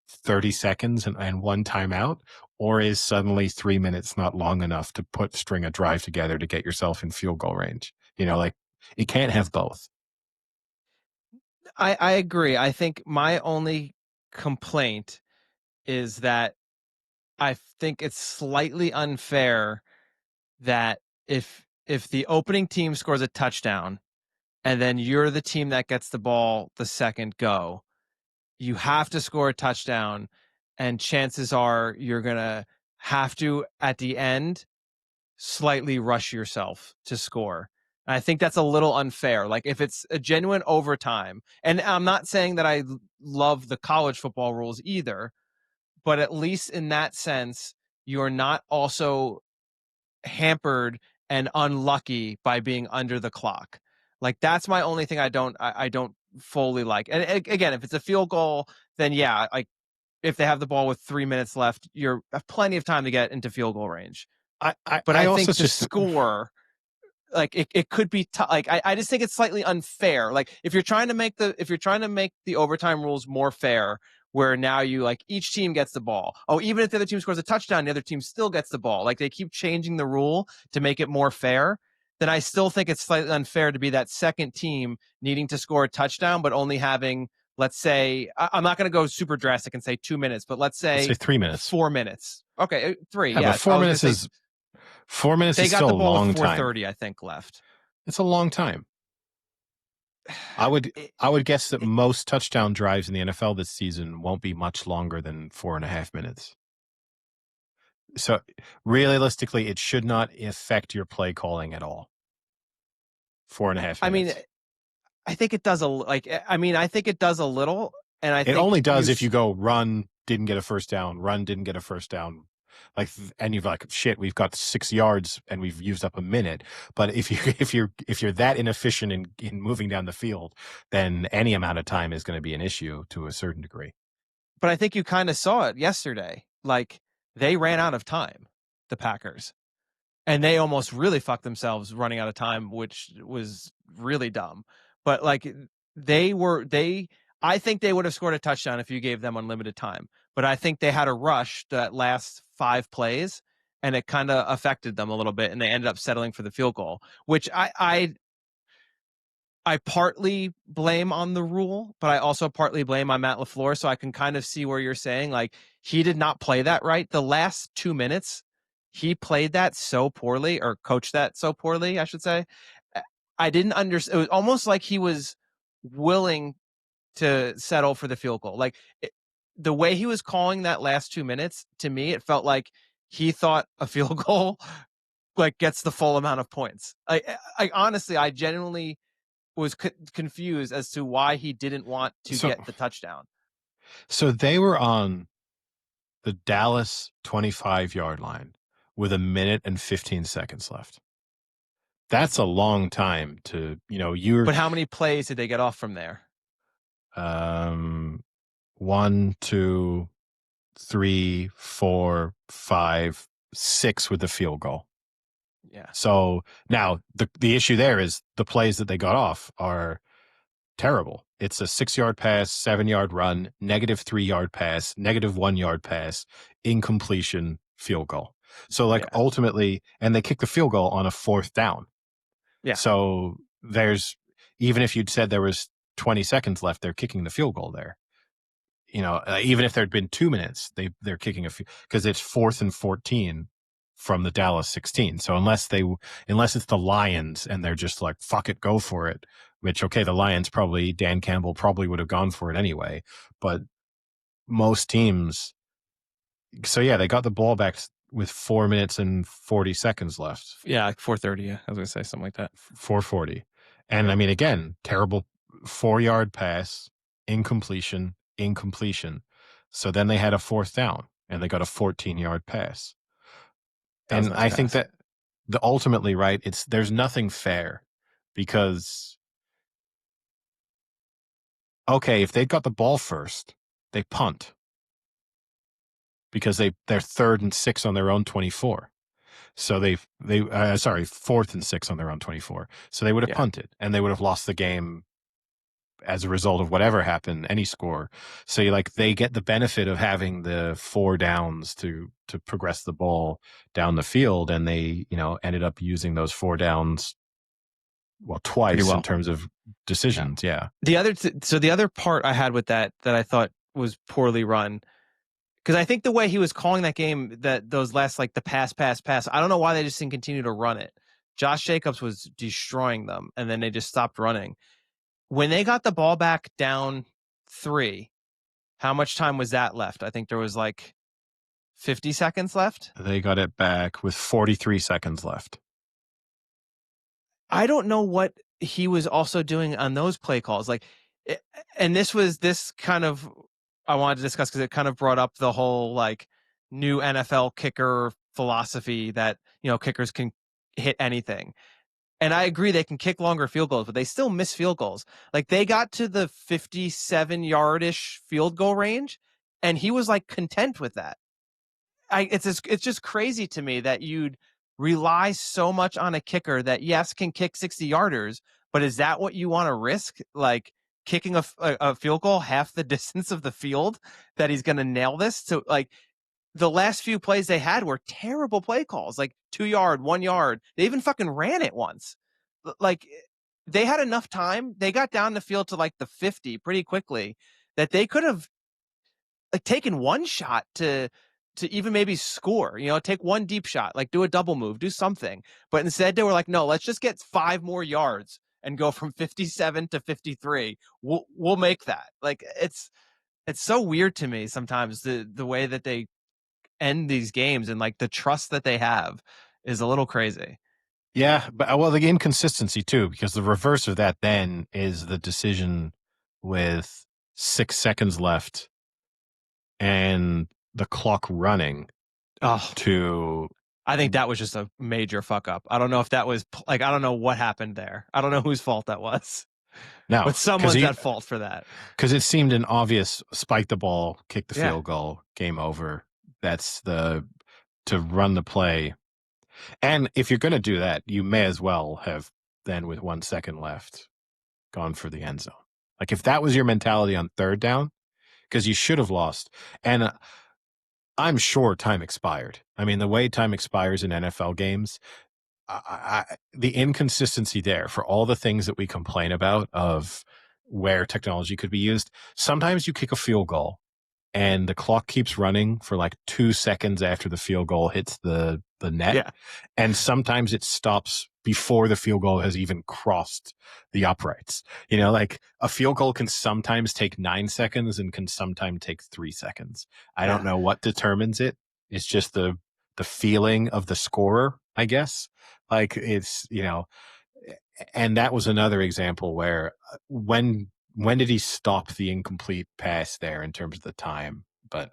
30 seconds and one timeout, or is suddenly 3 minutes not long enough to string a drive together to get yourself in field goal range? Like, it can't have both. I agree. I think my only complaint is that I think it's slightly unfair that if the opening team scores a touchdown and then you're the team that gets the ball the second go, you have to score a touchdown, and chances are you're going to have to, at the end, slightly rush yourself to score. And I think that's a little unfair. Like, if it's a genuine overtime, and I'm not saying that I love the college football rules either, but at least in that sense, you're not also hampered and unlucky by being under the clock. Like, that's my only thing I don't fully like. And again, if it's a field goal, then yeah, like, if they have the ball with 3 minutes left, you're have plenty of time to get into field goal range. But I I also think to just score, like, it could be like, I just think it's slightly unfair. Like, if you're trying to make the overtime rules more fair, where now you, like, each team gets the ball. Oh, even if the other team scores a touchdown, the other team still gets the ball. Like, they keep changing the rule to make it more fair. Then I still think it's slightly unfair to be that second team needing to score a touchdown, but only having, let's say, I'm not going to go super drastic and say 2 minutes, but let's say say 3 minutes. 4 minutes. Okay, 3. Yeah, Yeah, but 4 minutes is 4 minutes they is got still the a ball with long time. 4:30, I think, left. It's a long time. I would guess that most touchdown drives in the NFL this season won't be much longer than 4.5 minutes. So realistically, it should not affect your play calling at all. 4.5 minutes. I mean, I think it does I think it does a little, and I think it only does if you go run, didn't get a first down, run, didn't get a first down. Like, and you're like, shit, we've got 6 yards and we've used up a minute. But if you're that inefficient in moving down the field, then any amount of time is going to be an issue to a certain degree. But I think you kind of saw it yesterday. Like, they ran out of time, the Packers, and they almost really fucked themselves running out of time, which was really dumb. But, like, I think they would have scored a touchdown if you gave them unlimited time. But I think they had a rush that last 5 plays, and it kind of affected them a little bit, and they ended up settling for the field goal, which I partly blame on the rule, but I also partly blame on Matt LaFleur. So I can kind of see where you're saying, like, he did not play that right. The last 2 minutes, he played that so poorly, or coached that so poorly, I should say. I didn't understand. It was almost like he was willing to settle for the field goal. Like, the way he was calling that last 2 minutes, to me, it felt like he thought a field goal, like, gets the full amount of points. I honestly, I genuinely was confused as to why he didn't want to get the touchdown. So they were on the Dallas 25-yard line with 1 minute and 15 seconds left. That's a long time to, But how many plays did they get off from there? 1, 2, 3, 4, 5, 6 with the field goal. Yeah. So now the issue there is the plays that they got off are terrible. It's a 6-yard pass, 7-yard run, -3 yard pass, -1 yard pass, incompletion, field goal. So, like, ultimately, and they kicked the field goal on a 4th down. Yeah. So even if you'd said there was 20 seconds left, they're kicking the field goal there. Even if there'd been 2 minutes, they're kicking because it's 4th and 14 from the Dallas 16. So unless it's the Lions and they're just like, fuck it, go for it, which, okay, the Lions Dan Campbell probably would have gone for it anyway, but most teams, so yeah, they got the ball back with 4 minutes and 40 seconds left. Yeah, like 4:30. Yeah, I was gonna say something like that. 4:40. And Yeah. I mean, again, terrible 4-yard pass, incompletion. So then they had a 4th down and they got a 14-yard pass. And Dozens I think pass. that ultimately, right, there's nothing fair because, okay, if they got the ball first, they punt because they're 3rd and 6 on their own 24. So sorry, 4th and 6 on their own 24. So they would have Yeah. punted and they would have lost the game as a result of whatever happened, any score. So they get the benefit of having the 4 downs to progress the ball down the field, and they ended up using those 4 downs Pretty twice in well. terms of decisions. Yeah. The other part I had with that I thought was poorly run, because I think the way he was calling that game, that those last, like, the pass, I don't know why they just didn't continue to run it. Josh Jacobs was destroying them, and then they just stopped running. When they got the ball back down 3, how much time was that left? I think there was like 50 seconds left. They got it back with 43 seconds left. I don't know what he was also doing on those play calls. Like, and this kind of, I wanted to discuss because it kind of brought up the whole, like, new NFL kicker philosophy that, kickers can hit anything. And I agree they can kick longer field goals, but they still miss field goals. Like, they got to the 57-yard-ish field goal range, and he was, like, content with that. It's just crazy to me that you'd rely so much on a kicker that, yes, can kick 60-yarders, but is that what you want to risk? Like, kicking a field goal half the distance of the field, that he's going to nail this? So, like, the last few plays they had were terrible play calls, like 2-yard, 1 yard. They even fucking ran it once. Like, they had enough time. They got down the field to like the 50 pretty quickly, that they could have, like, taken one shot to even maybe score, take one deep shot, like do a double move, do something. But instead they were like, no, let's just get 5 more yards and go from 57 to 53. We'll make that. Like, it's so weird to me sometimes, the way that they end these games, and, like, the trust that they have is a little crazy. Yeah, but the inconsistency too, because the reverse of that then is the decision with 6 seconds left and the clock running Oh, to I think that was just a major fuck up. I don't know if that was, like, I don't know what happened there. I don't know whose fault that was, now but someone's at fault for that. Because it seemed an obvious spike the ball, kick the Yeah. field goal, game over. That's to run the play. And if you're going to do that, you may as well have then, with 1 second left, gone for the end zone. Like, if that was your mentality on 3rd down, because you should have lost. And I'm sure time expired. I mean, the way time expires in NFL games, the inconsistency there, for all the things that we complain about of where technology could be used, sometimes you kick a field goal and the clock keeps running for like 2 seconds after the field goal hits the net. Yeah. And sometimes it stops before the field goal has even crossed the uprights. Like, a field goal can sometimes take 9 seconds and can sometimes take 3 seconds. I don't know what determines it. It's just the feeling of the scorer, I guess. Like, it's, and that was another example where, when did he stop the incomplete pass there in terms of the time? But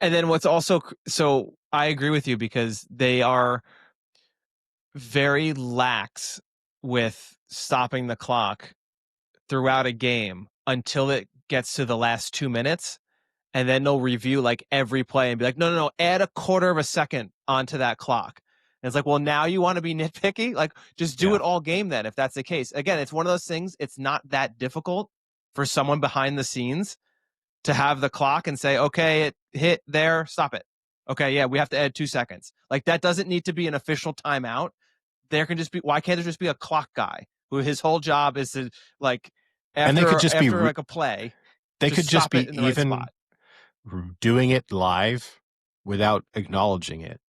And then what's also, so I agree with you, because they are very lax with stopping the clock throughout a game until it gets to the last 2 minutes. And then they'll review, like, every play and be like, no, add a quarter of a second onto that clock. And it's like, well, now you want to be nitpicky? Like, just do it all game then, if that's the case. Again, it's one of those things, it's not that difficult for someone behind the scenes to have the clock and say, okay, it hit there, stop it. Okay, yeah, we have to add 2 seconds. Like, that doesn't need to be an official timeout. There can just be, why can't there just be a clock guy who his whole job is to, like, and they could just be like a play, they could just stop be it in the right even spot. doing it live without acknowledging it,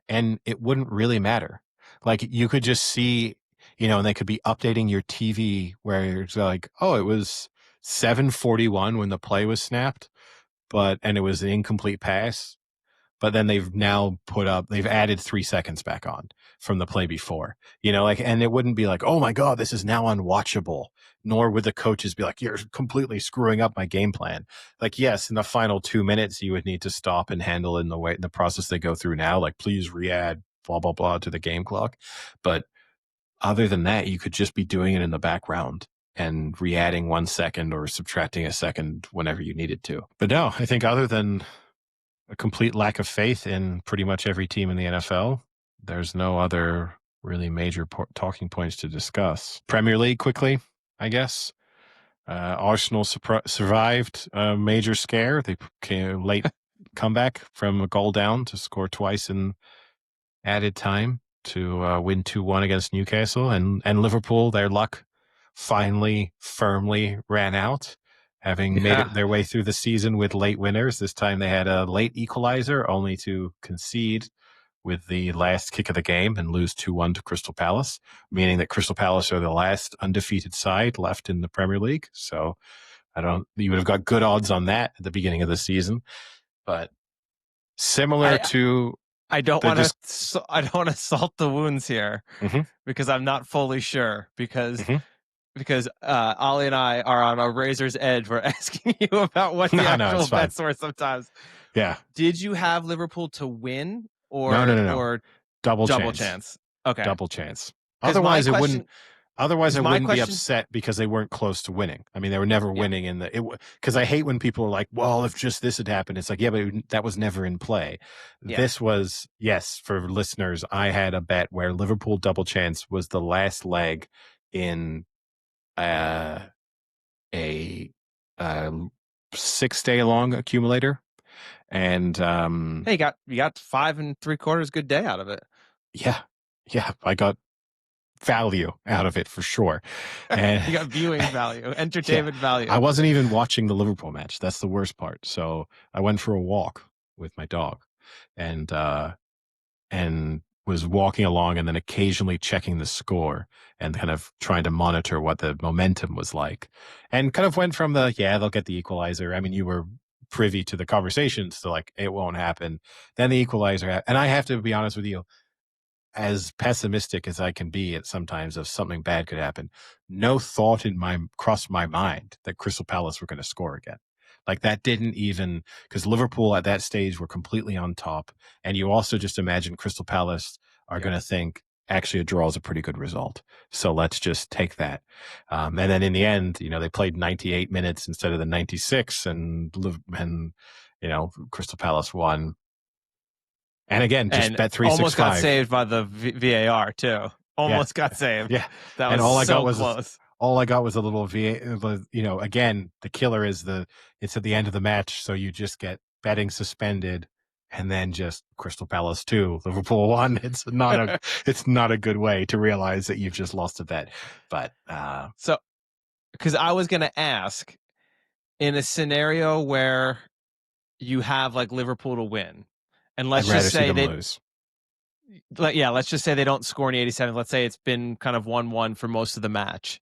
and it wouldn't really matter. Like, you could just see, and they could be updating your TV where it's like, oh, it was 7:41 when the play was snapped, and it was an incomplete pass, but then they've now they've added 3 seconds back on from the play before, and it wouldn't be like, oh my God, this is now unwatchable. Nor would the coaches be like, you're completely screwing up my game plan. Like, yes, in the final 2 minutes, you would need to stop and handle in the process they go through now. Like, please re-add blah, blah, blah to the game clock. But other than that, you could just be doing it in the background and re-adding 1 second or subtracting a second whenever you needed to. But no, I think other than a complete lack of faith in pretty much every team in the NFL, there's no other really major talking points to discuss. Premier League, quickly, I guess. Arsenal survived a major scare. They came late comeback from a goal down to score twice in added time to win 2-1 against Newcastle. And Liverpool, their luck finally firmly ran out, having made it their way through the season with late winners. This time they had a late equalizer, only to concede with the last kick of the game and lose 2-1 to Crystal Palace, meaning that Crystal Palace are the last undefeated side left in the Premier League. So you would have got good odds on that at the beginning of the season. But similar to I don't want to salt the wounds here, because I'm not fully sure, because Ollie and I are on a razor's edge. We're asking you about what the actual bets were sometimes. Yeah. Did you have Liverpool to win or No. or double chance? Okay. Double chance. Otherwise I wouldn't be upset because they weren't close to winning. I mean, they were never winning because I hate when people are like, well, if just this had happened. It's like, yeah, but that was never in play. Yeah. This was, yes, for listeners, I had a bet where Liverpool double chance was the last leg in a 6-day long accumulator. And hey, you got 5 3/4 good day out of it. Yeah, I got value out of it for sure. And you got viewing value, entertainment value. I wasn't even watching the Liverpool match. That's the worst part. So I went for a walk with my dog, and was walking along and then occasionally checking the score and kind of trying to monitor what the momentum was like, and kind of went from they'll get the equalizer. I mean, you were privy to the conversations, so like, it won't happen. Then the equalizer, and I have to be honest with you, as pessimistic as I can be at sometimes if something bad could happen, no thought crossed my mind that Crystal Palace were going to score again. Like, that didn't even, because Liverpool at that stage were completely on top. And you also just imagine Crystal Palace are going to think, actually, a draw is a pretty good result. So let's just take that. And then in the end, they played 98 minutes instead of the 96, and Crystal Palace won. And again, just bet 365. Almost got saved by the VAR too. Almost got saved. Yeah, that was close. All I got was a little VAR. Again, the killer is it's at the end of the match, so you just get betting suspended, and then just Crystal Palace 2, Liverpool 1. It's not a good way to realize that you've just lost a bet. But so, because I was going to ask, in a scenario where you have like Liverpool to win, and let's just say they lose. Let's just say they don't score in the 87th. Let's say it's been kind of 1-1 for most of the match.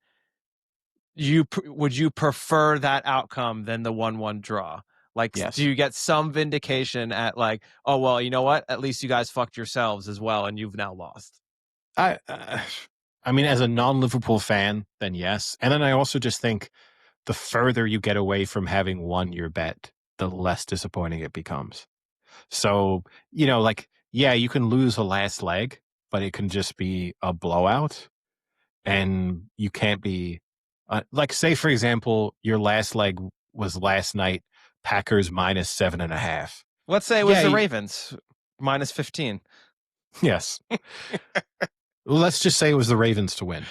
Would you prefer that outcome than the 1-1 draw? Like, yes. Do you get some vindication at like, oh, well, you know what? At least you guys fucked yourselves as well, and you've now lost. I mean, as a non-Liverpool fan, then yes. And then I also just think the further you get away from having won your bet, the less disappointing it becomes. So, you can lose a last leg, but it can just be a blowout. And you can't be say, for example, your last leg was last night, Packers -7.5. Let's say it was the Ravens -15. Yes. Let's just say it was the Ravens to win.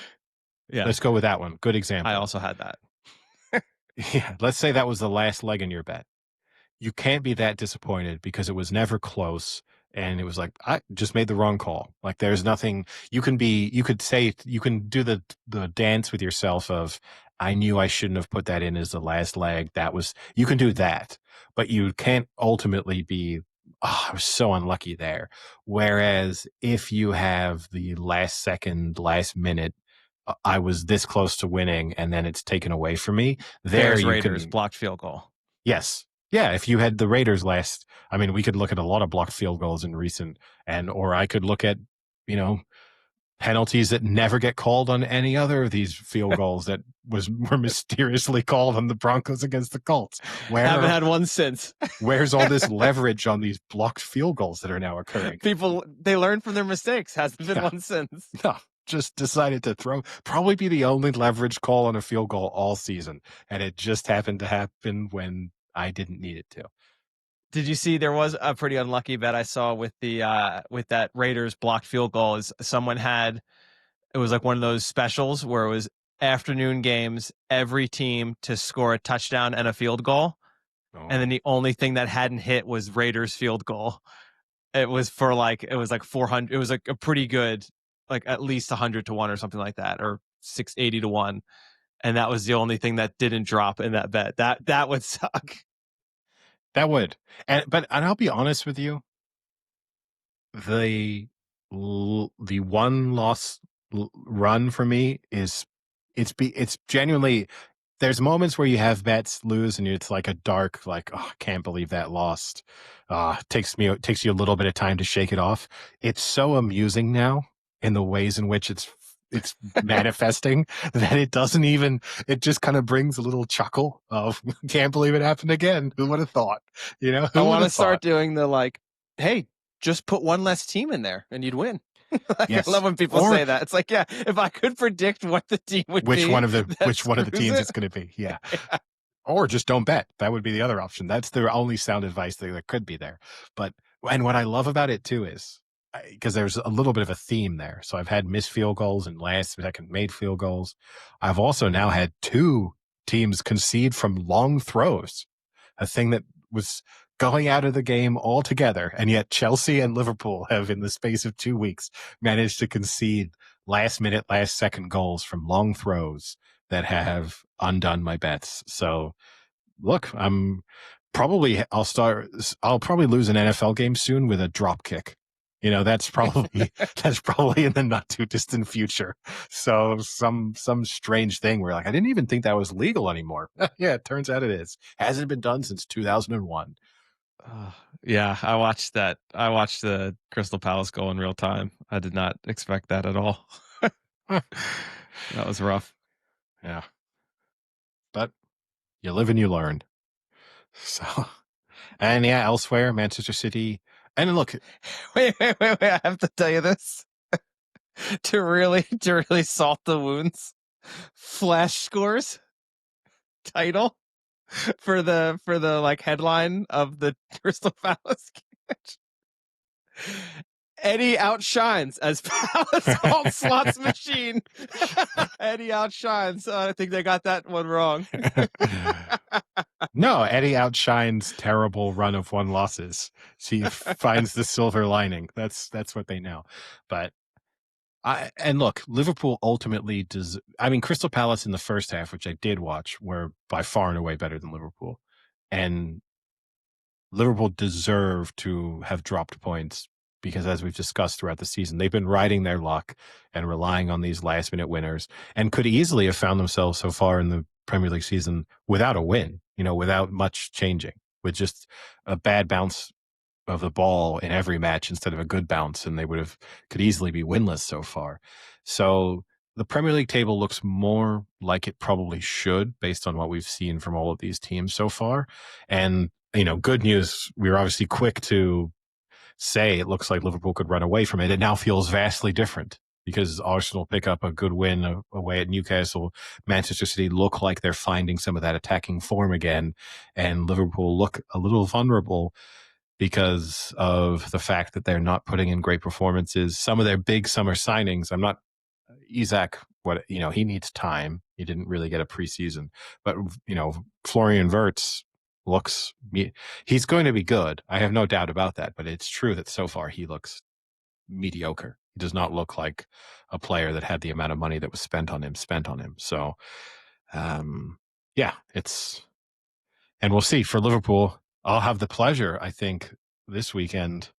Yeah. Let's go with that one. Good example. I also had that. Yeah. Let's say that was the last leg in your bet. You can't be that disappointed because it was never close. And it was like, I just made the wrong call. Like, there's nothing you can do the dance with yourself of, I knew I shouldn't have put that in as the last leg. You can do that, but you can't ultimately be, I was so unlucky there. Whereas if you have the last second, last minute, I was this close to winning and then it's taken away from me. Raiders blocked field goal. Yes. Yeah, if you had the Raiders last, I mean, we could look at a lot of blocked field goals in recent, or I could look at, you know, penalties that never get called on any other of these field goals that were mysteriously called on the Broncos against the Colts. Haven't had one since. Where's all this leverage on these blocked field goals that are now occurring? People, they learn from their mistakes. Hasn't been one since. No, just decided to probably be the only leverage call on a field goal all season, and it just happened to happen when I didn't need it to. Did you see there was a pretty unlucky bet I saw with that Raiders blocked field goal? Is someone had, it was like one of those specials where it was afternoon games, every team to score a touchdown and a field goal. And then the only thing that hadn't hit was Raiders field goal. It was it was like 400. It was like a pretty good, like at least 100-1 or something like that, or 680-1. And that was the only thing that didn't drop in that bet. That would suck. That would. And I'll be honest with you. The one loss run for me is it's genuinely, there's moments where you have bets lose and it's like a dark, like, oh, I can't believe that lost. Takes you a little bit of time to shake it off. It's so amusing now in the ways in which it's manifesting that it just kind of brings a little chuckle of, can't believe it happened again. Who would have thought? I want to start doing the, like, hey, just put one less team in there and you'd win. Yes. I love when people say that. It's like, yeah, if I could predict what the team would be, which one of the teams it's going to be. Yeah. Yeah. Or just don't bet. That would be the other option. That's the only sound advice that could be there. And what I love about it too is, because there's a little bit of a theme there. So I've had missed field goals and last second made field goals. I've also now had 2 teams concede from long throws, a thing that was going out of the game altogether. And yet Chelsea and Liverpool have, in the space of 2 weeks, managed to concede last minute, last second goals from long throws that have undone my bets. So look, I'll probably lose an NFL game soon with a drop kick. That's probably in the not too distant future. So some strange thing where, like, I didn't even think that was legal anymore. Yeah, it turns out it is. Hasn't been done since 2001. Yeah, I watched that. I watched the Crystal Palace goal in real time. I did not expect that at all. That was rough. Yeah. But you live and you learn. So, and yeah, elsewhere, Manchester City. And look, wait, I have to tell you this. to really salt the wounds. Flash scores title for the like headline of the Crystal Palace game. Eddie outshines as Palace alt slots machine. Eddie outshines. I think they got that one wrong. No, Eddie outshines terrible run of 1 losses. She finds the silver lining. That's what they know. But and look, Liverpool ultimately does. I mean, Crystal Palace in the first half, which I did watch, were by far and away better than Liverpool. And Liverpool deserve to have dropped points because, as we've discussed throughout the season, they've been riding their luck and relying on these last-minute winners, and could easily have found themselves so far in the Premier League season without a win, without much changing, with just a bad bounce of the ball in every match instead of a good bounce, and they could easily be winless so far. So the Premier League table looks more like it probably should, based on what we've seen from all of these teams so far. And good news, we were obviously quick to say it looks like Liverpool could run away from it. It now feels vastly different because Arsenal pick up a good win away at Newcastle. Manchester City look like they're finding some of that attacking form again, and Liverpool look a little vulnerable because of the fact that they're not putting in great performances. Some of their big summer signings, Isak, he needs time. He didn't really get a preseason, but Florian Wirtz he's going to be good. I have no doubt about that, but it's true that so far he looks mediocre. He does not look like a player that had the amount of money that was spent on him. So, yeah, and we'll see for Liverpool. I'll have the pleasure, I think, this weekend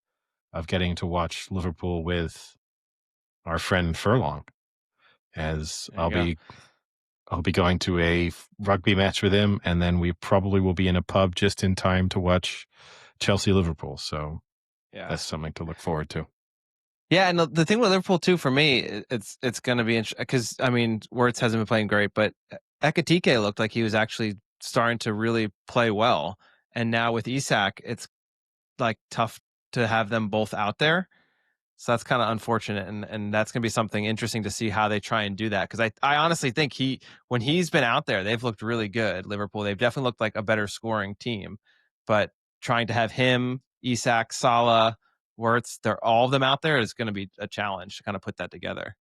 of getting to watch Liverpool with our friend Furlong, as I'll be I'll be going to a rugby match with him, and then we probably will be in a pub just in time to watch Chelsea Liverpool. So Yeah. that's something to look forward to. Yeah, and the thing with Liverpool too, for me, it's going to be interesting because I mean, Wirtz hasn't been playing great, but Ekitike looked like he was actually starting to really play well, and now with Isak, it's like tough to have them both out there. So that's kind of unfortunate, and that's going to be something interesting to see how they try and do that. Because I honestly think when he's been out there, they've looked really good. Liverpool, they've definitely looked like a better scoring team, but trying to have him, Isak, Salah, Wirtz, they're all of them out there is going to be a challenge to kind of put that together.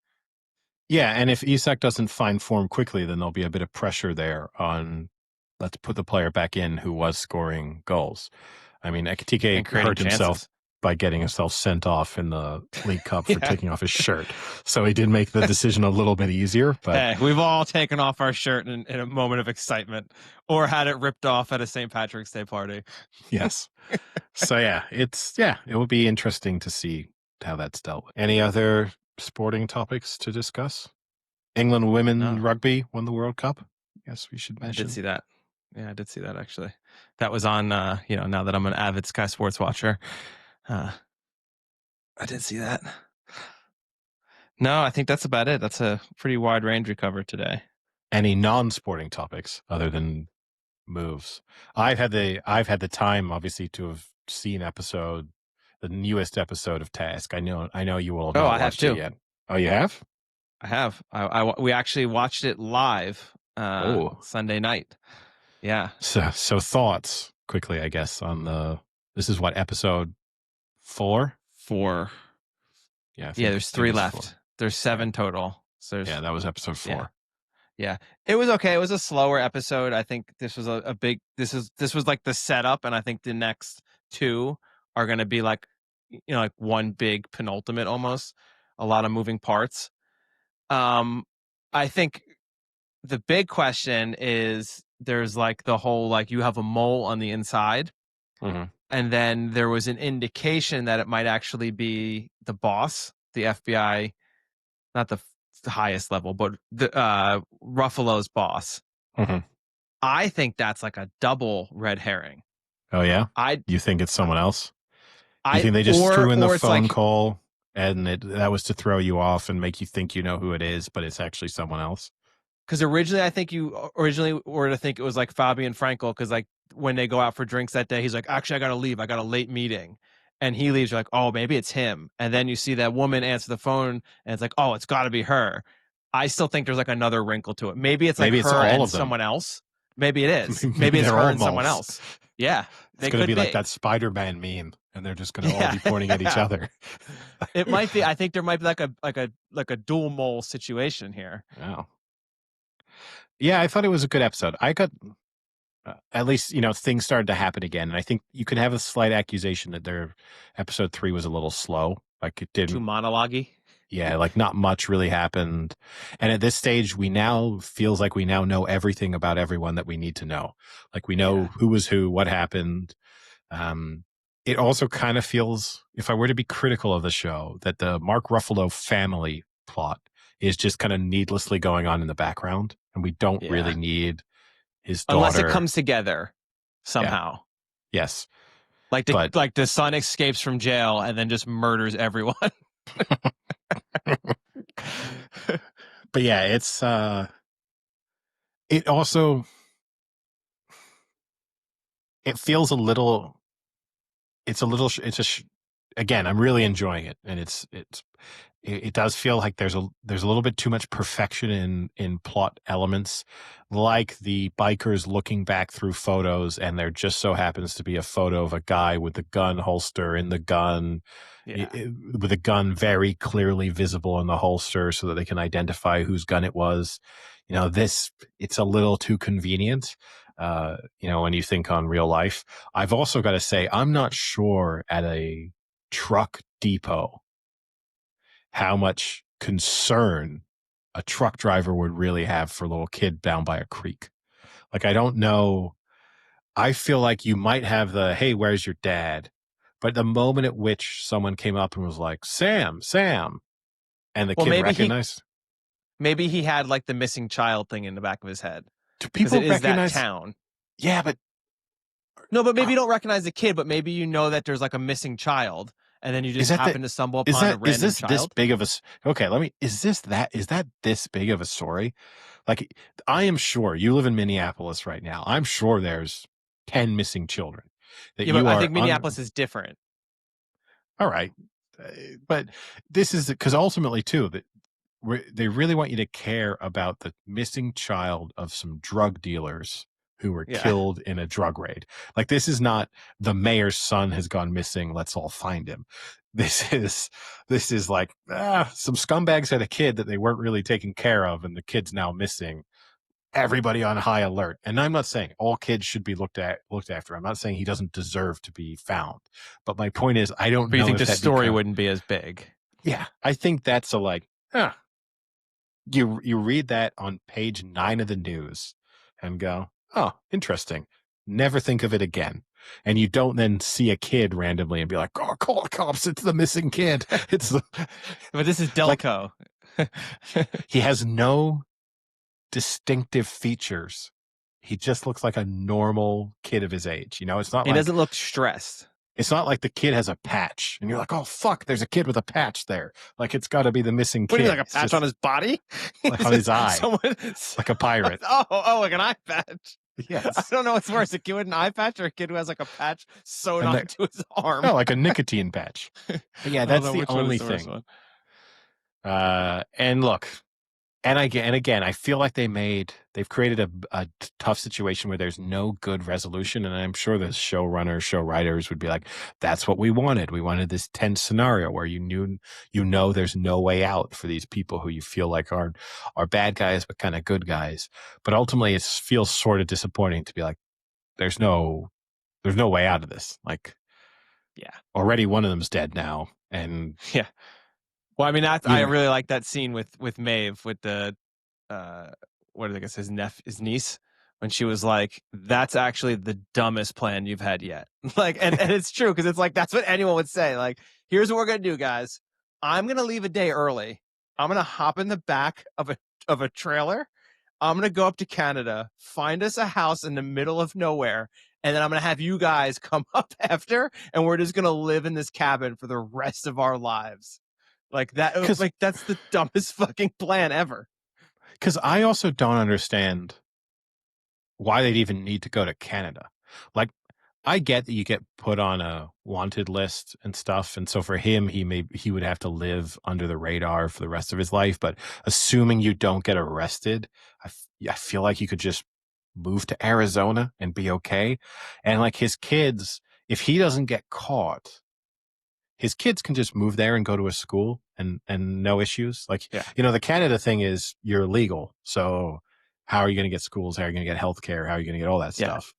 Yeah, and if Isak doesn't find form quickly, then there'll be a bit of pressure there on let's put the player back in who was scoring goals. I mean, And Ekitike creating hurt himself chances. by getting himself sent off in the League Cup for Yeah. taking off his shirt. So he did make the decision a little bit easier, but Hey, we've all taken off our shirt in a moment of excitement or had it ripped off at a St. Patrick's Day party. yes. So yeah, it will be interesting to see how that's dealt with. Any other sporting topics to discuss? England women No, rugby won the World Cup. Yes, we should I did mention. see that. Yeah, I did see that actually. That was on, now that I'm an avid Sky Sports watcher, I did see that. No, I think that's about it. That's a pretty wide range we covered today. Any non-sporting topics other than moves? I've had the time, obviously, to have seen the newest episode of Task. I know you will have Oh, not I have watched it too. yet. Oh, you have? I have. We actually watched it live Oh, Sunday night. Yeah. so thoughts quickly, I guess, on this is what episode 4? 4. Yeah, I Yeah, think there's 3 it's 4. left. There's 7 total. So Yeah, that was episode 4. yeah. Yeah. It was okay. It was a slower episode. I think this was a big this was like the setup, and I think the next 2 are going to be like like one big penultimate almost. A lot of moving parts. I think the big question is there's like the whole like you have a mole on the inside, Mm-hmm. and then there was an indication that it might actually be the boss, the FBI, not the highest level, but the Ruffalo's boss. Mm-hmm. I think that's like a double red herring. Oh yeah, I you think it's someone else? You I think they just threw in the or it's phone like call and that was to throw you off and make you think you know who it is, but it's actually someone else? because originally I think you originally were to think it was like Fabian Frankel because like when they go out for drinks that day, he's like, actually, I got to leave. I got a late meeting. And he leaves. You're like, oh, maybe it's him. And then you see that woman answer the phone and it's like, oh, it's got to be her. I still think there's like another wrinkle to it. Maybe it's like Maybe it's her all and of them. someone else. Maybe it is. Maybe Maybe it's they're her all and someone moles. else. Yeah, It's they going to could be like be. that Spider-Man meme, and they're just going to all Yeah. be pointing at each other. It might be. I think there might be like a dual mole situation here. Wow. Yeah, I thought it was a good episode. I got at least things started to happen again, and I think you could have a slight accusation that their episode 3 was a little slow. Like it Too didn't. monologue-y. Yeah, like not much really happened. And at this stage, we now feels like we now know everything about everyone that we need to know. Like we know Yeah. who was who, what happened. It also kind of feels, if I were to be critical of the show, that the Mark Ruffalo family plot is just kind of needlessly going on in the background, and we don't really Yeah. need his Unless it daughter. comes together somehow. Yes. Like But the son escapes from jail and then just murders everyone. but yeah, it also it feels a little again, I'm really enjoying it, and it does feel like there's a little bit too much perfection in plot elements, like the bikers looking back through photos, and there just so happens to be a photo of a guy with the gun holster in the gun, Yeah. with a gun very clearly visible in the holster, so that they can identify whose gun it was. It's a little too convenient. When you think on real life. I've also got to say, I'm not sure at a truck depot how much concern a truck driver would really have for a little kid down by a creek. Like, I don't know. I feel like you might have the, hey, where's your dad? But the moment at which someone came up and was like, Sam, and the Well, kid recognized. Maybe he had like the missing child thing in the back of his head. Do Because it people is that recognize? town. Yeah, but no, but maybe you don't recognize the kid, but maybe you know that there's like a missing child, and then you just happen to stumble upon a random this child. big of a okay? Is that this big of a story? Like, I am sure you live in Minneapolis right now. I'm sure there's 10 missing children that Yeah, but you I are think Minneapolis is different. All right, but this is because ultimately too that they really want you to care about the missing child of some drug dealers who were killed in a drug raid. Like, this is not the mayor's son has gone missing, let's all find him. This is like some scumbags had a kid that they weren't really taking care of, and the kid's now missing. Everybody on high alert. And I'm not saying all kids should be looked after. I'm not saying he doesn't deserve to be found. But my point is, I don't But you know think if the story wouldn't be as big. Yeah, I think that's a like, you read that on page 9 of the news and go, oh, interesting. Never think of it again. And you don't then see a kid randomly and be like, oh, call the cops. It's the missing kid. It's the But this is Delco. Like, he has no distinctive features. He just looks like a normal kid of his age. It's not he doesn't look stressed. It's not like the kid has a patch and you're like, oh, fuck, there's a kid with a patch there. Like, it's got to be the missing kid. What do you like, a patch on his body? Like on his eye. Like a pirate. Oh, like an eye patch. Yes. I don't know what's worse, a kid with an eye patch or a kid who has like a patch sewn onto his arm. No, like a nicotine patch. But yeah, that's the only thing. And look, and again, I feel like they've created a tough situation where there's no good resolution. And I'm sure the show writers would be like, that's what we wanted. We wanted this tense scenario where there's no way out for these people who you feel like are bad guys, but kind of good guys. But ultimately it feels sort of disappointing to be like, there's no way out of this. Like, yeah, already one of them's dead now. And yeah. Well, I mean, I really like that scene with Maeve with the, what I guess his niece, when she was like, "That's actually the dumbest plan you've had yet." Like, and it's true because it's like that's what anyone would say. Like, here's what we're gonna do, guys. I'm gonna leave a day early. I'm gonna hop in the back of a trailer. I'm gonna go up to Canada, find us a house in the middle of nowhere, and then I'm gonna have you guys come up after, and we're just gonna live in this cabin for the rest of our lives. Like that, like that's the dumbest fucking plan ever. Because I also don't understand why they'd even need to go to Canada. Like, I get that you get put on a wanted list and stuff, and so for him, he would have to live under the radar for the rest of his life. But assuming you don't get arrested, I feel like you could just move to Arizona and be okay. And like his kids, if he doesn't get caught, his kids can just move there and go to a school and no issues. Like, the Canada thing is you're legal. So how are you going to get schools? How are you going to get healthcare? How are you going to get all that stuff?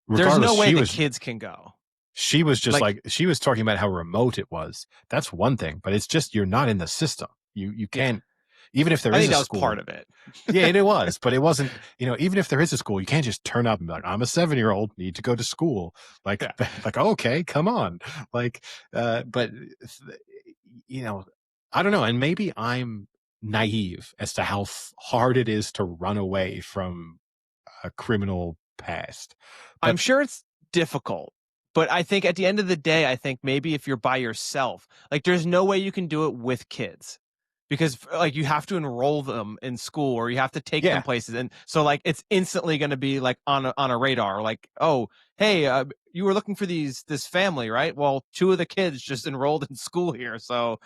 There's no way the kids can go. She was just like she was talking about how remote it was. That's one thing, but it's just, you're not in the system. You can't, even if there is a school. I think that was part of it. Yeah, it was, but it wasn't, even if there is a school, you can't just turn up and be like, I'm a 7-year-old, need to go to school. Like, like, okay, come on. Like, but, I don't know. And maybe I'm naive as to how hard it is to run away from a criminal past. But I'm sure it's difficult. But I think at the end of the day, I think maybe if you're by yourself, like there's no way you can do it with kids. Because like you have to enroll them in school or you have to take them places, and so like it's instantly going to be like on a radar. Like, oh, hey, you were looking for this family, right? Well, 2 of the kids just enrolled in school here, so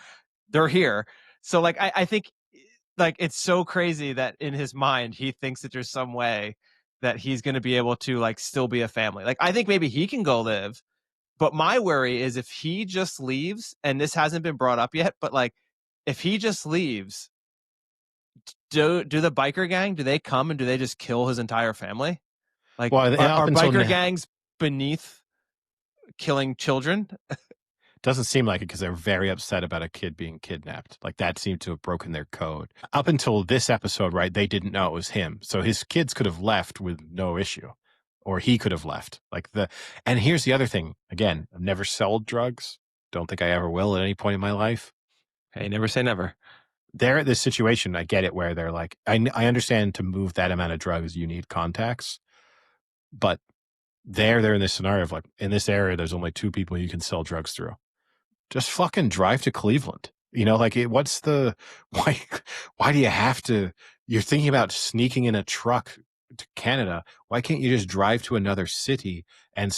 they're here. So like I think like it's so crazy that in his mind he thinks that there's some way that he's going to be able to like still be a family. Like I think maybe he can go live, but my worry is if he just leaves, and this hasn't been brought up yet, but like, if he just leaves, do the biker gang, do they come and do they just kill his entire family? Like, are biker gangs beneath killing children? Doesn't seem like it, because they're very upset about a kid being kidnapped. Like, that seemed to have broken their code. Up until this episode, right, they didn't know it was him. So his kids could have left with no issue. Or he could have left. And here's the other thing. Again, I've never sold drugs. Don't think I ever will at any point in my life. Hey, never say never. they're at this situation. I get it, where they're like, I understand to move that amount of drugs, you need contacts, but they're in this scenario of like, in this area, there's only 2 people you can sell drugs through. Just fucking drive to Cleveland. Like what's the, why do you have to, you're thinking about sneaking in a truck to Canada. Why can't you just drive to another city and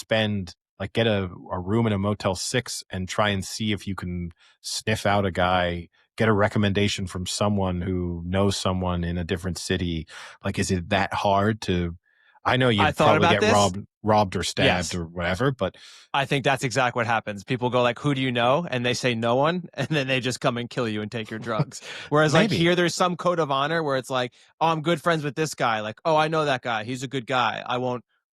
get a room in a Motel 6 and try and see if you can sniff out a guy, get a recommendation from someone who knows someone in a different city? Like, is it that hard to, I know I you'd thought probably about get this. robbed or stabbed Yes. or whatever, but I think that's exactly what happens. People go like, who do you know? And they say no one. And then they just come and kill you and take your drugs. Whereas like maybe. here, there's some code of honor where it's like, oh, I'm good friends with this guy. Like, oh, I know that guy. He's a good guy.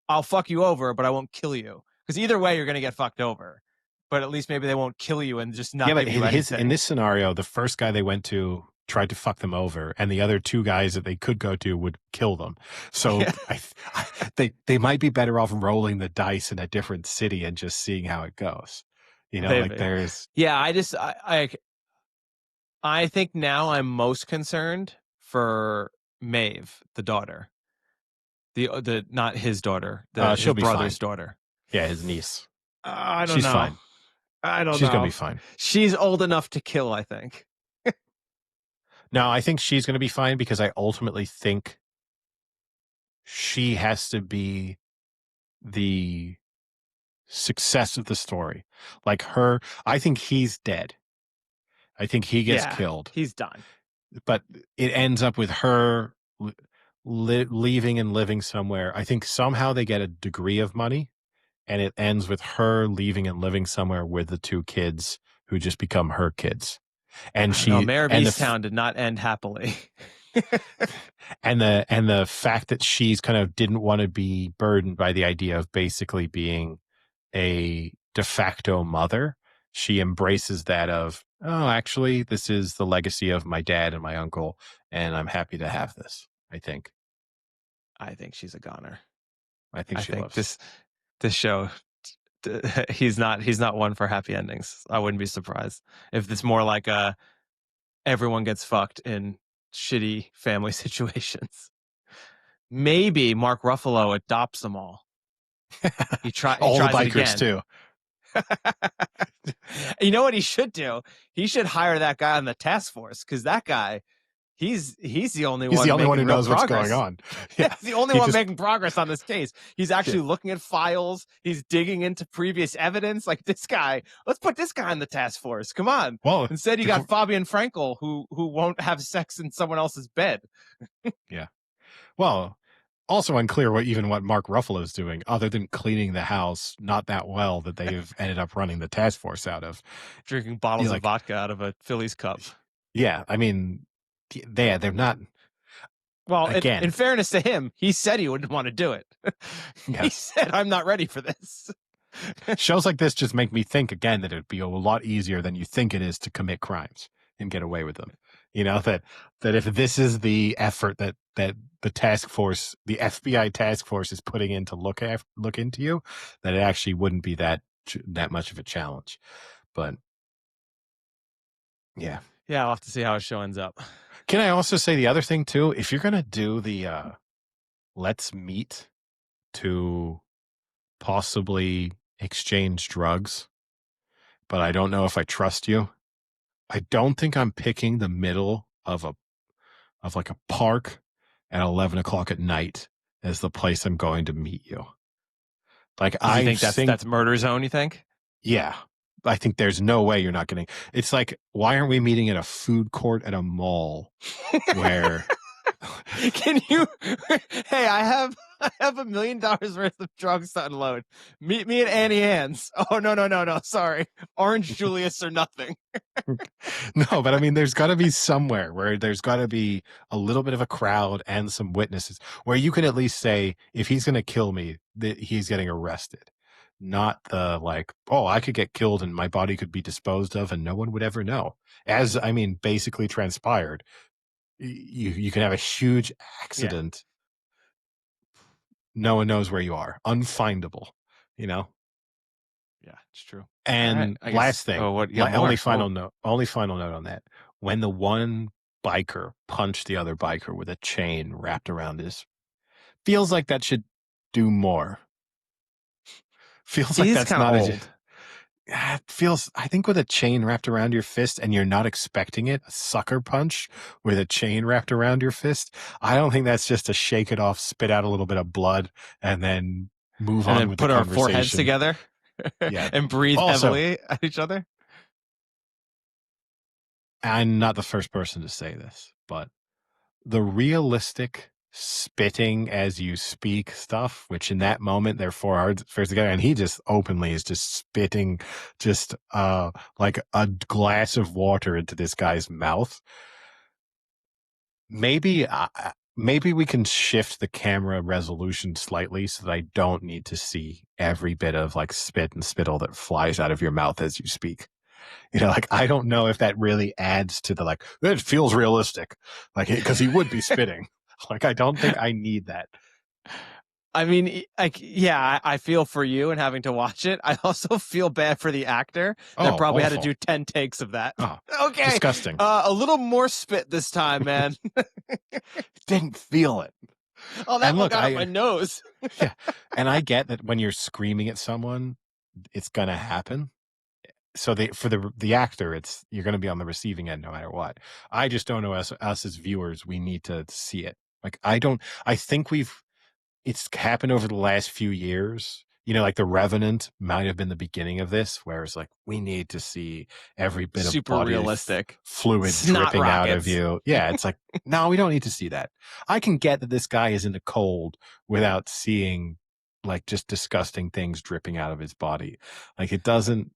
I'll fuck you over, but I won't kill you. Because either way, you're going to get fucked over. But at least maybe they won't kill you and just not Yeah, but give you anything. in this scenario, the first guy they went to tried to fuck them over, and the other 2 guys that they could go to would kill them. So Yeah. they might be better off rolling the dice in a different city and just seeing how it goes. Like Maybe. there's, Yeah, I think now I'm most concerned for Maeve, the daughter. The not his daughter, she'll his be fine. brother's daughter. Yeah, his niece. I don't She's know. fine. I don't She's gonna know. be fine. She's old enough to kill, I think. No, I think she's gonna be fine because I ultimately think she has to be the success of the story. Like I think he's dead. I think he gets killed. He's done. But it ends up with her leaving and living somewhere. I think somehow they get a degree of money, and it ends with her leaving and living somewhere with the 2 kids who just become her kids. And Mayor of Easttown did not end happily. and the fact that she's kind of didn't want to be burdened by the idea of basically being a de facto mother. She embraces that of, oh, actually, this is the legacy of my dad and my uncle, and I'm happy to have this. I think she's a goner. I think she loves this show. He's not one for happy endings. I wouldn't be surprised if it's more like everyone gets fucked in shitty family situations. Maybe Mark Ruffalo adopts them all. He all the tries it bikers again. too. You know what he should do? He should hire that guy on the task force, because that guy, he's the only one who knows progress. what's going on. Yeah. He's the only one making progress on this case. He's actually looking at files. He's digging into previous evidence. Like, this guy, let's put this guy on the task force. Come on. Well, instead you got Fabian Frankel who won't have sex in someone else's bed. Yeah. Well, also unclear what Mark Ruffalo is doing, other than cleaning the house not that well that they've ended up running the task force out of. Drinking bottles of vodka out of a Phillies cup. Yeah, I mean, they're not. Well, again, in fairness to him, he said he wouldn't want to do it. He said, I'm not ready for this. Shows like this just make me think again that it'd be a lot easier than you think it is to commit crimes and get away with them. That if this is the effort that the task force, the FBI task force, is putting in to look into you, that it actually wouldn't be that much of a challenge. But yeah, I'll have to see how his show ends up. Can I also say the other thing too? If you're gonna do the let's meet to possibly exchange drugs, but I don't know if I trust you, I don't think I'm picking the middle of like a park at 11 o'clock at night as the place I'm going to meet you. Like, I think that's murder zone, you think? Yeah. I think there's no way you're not getting. It's like, why aren't we meeting at a food court at a mall where can you hey, I have $1 million worth of drugs to unload. Meet me at Annie Ann's. Oh, no. Sorry. Orange Julius or nothing. No, but I mean, there's got to be somewhere where there's got to be a little bit of a crowd and some witnesses where you can at least say, if he's going to kill me, that he's getting arrested. Not the like, oh, I could get killed and my body could be disposed of and no one would ever know. As, I mean, basically transpired. You can have a huge accident. Yeah. No one knows where you are. Unfindable, Yeah, it's true. And last thing, only final note on that. When the one biker punched the other biker with a chain wrapped around his. Feels like that should do more. Feels like that's kind of not old. It feels, I think, with a chain wrapped around your fist and you're not expecting it, a sucker punch with a chain wrapped around your fist. I don't think that's just to shake it off, spit out a little bit of blood, and then move on with the Put our conversation. foreheads together. Yeah. And breathe Also, heavily at each other. I'm not the first person to say this, but the realistic spitting as you speak stuff, which in that moment they're foreheads together, and he just openly is just spitting just like a glass of water into this guy's mouth. Maybe we can shift the camera resolution slightly so that I don't need to see every bit of like spit and spittle that flies out of your mouth as you speak. You know, like, I don't know if that really adds to the, like, it feels realistic, like, because he would be spitting. Like, I don't think I need that. I mean, like, yeah, I feel for you and having to watch it. I also feel bad for the actor that probably awful. had to do 10 takes of that. Oh, okay. disgusting. A little more spit this time, man. Didn't feel it. Oh, that one got up my nose. Yeah. And I get that when you're screaming at someone, it's going to happen. So for the actor, you're going to be on the receiving end no matter what. I just don't know, us as viewers, we need to see it. Like, I think it's happened over the last few years. You know, like The Revenant might have been the beginning of this, where it's like, we need to see every bit of super realistic fluid dripping out of you. Yeah, it's like, no, we don't need to see that. I can get that this guy is in the cold without seeing like just disgusting things dripping out of his body. Like, it doesn't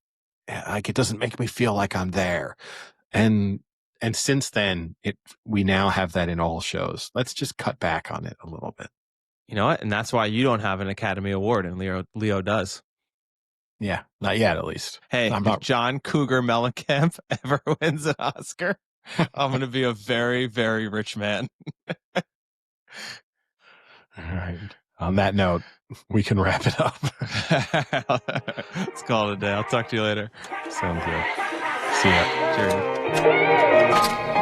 make me feel like I'm there. And since then, we now have that in all shows. Let's just cut back on it a little bit. You know what? And that's why you don't have an Academy Award and Leo does. Yeah, not yet, at least. Hey, if John Cougar Mellencamp ever wins an Oscar, I'm going to be a very, very rich man. All right. On that note, we can wrap it up. Let's call it a day. I'll talk to you later. Sounds good. See ya. Cheers.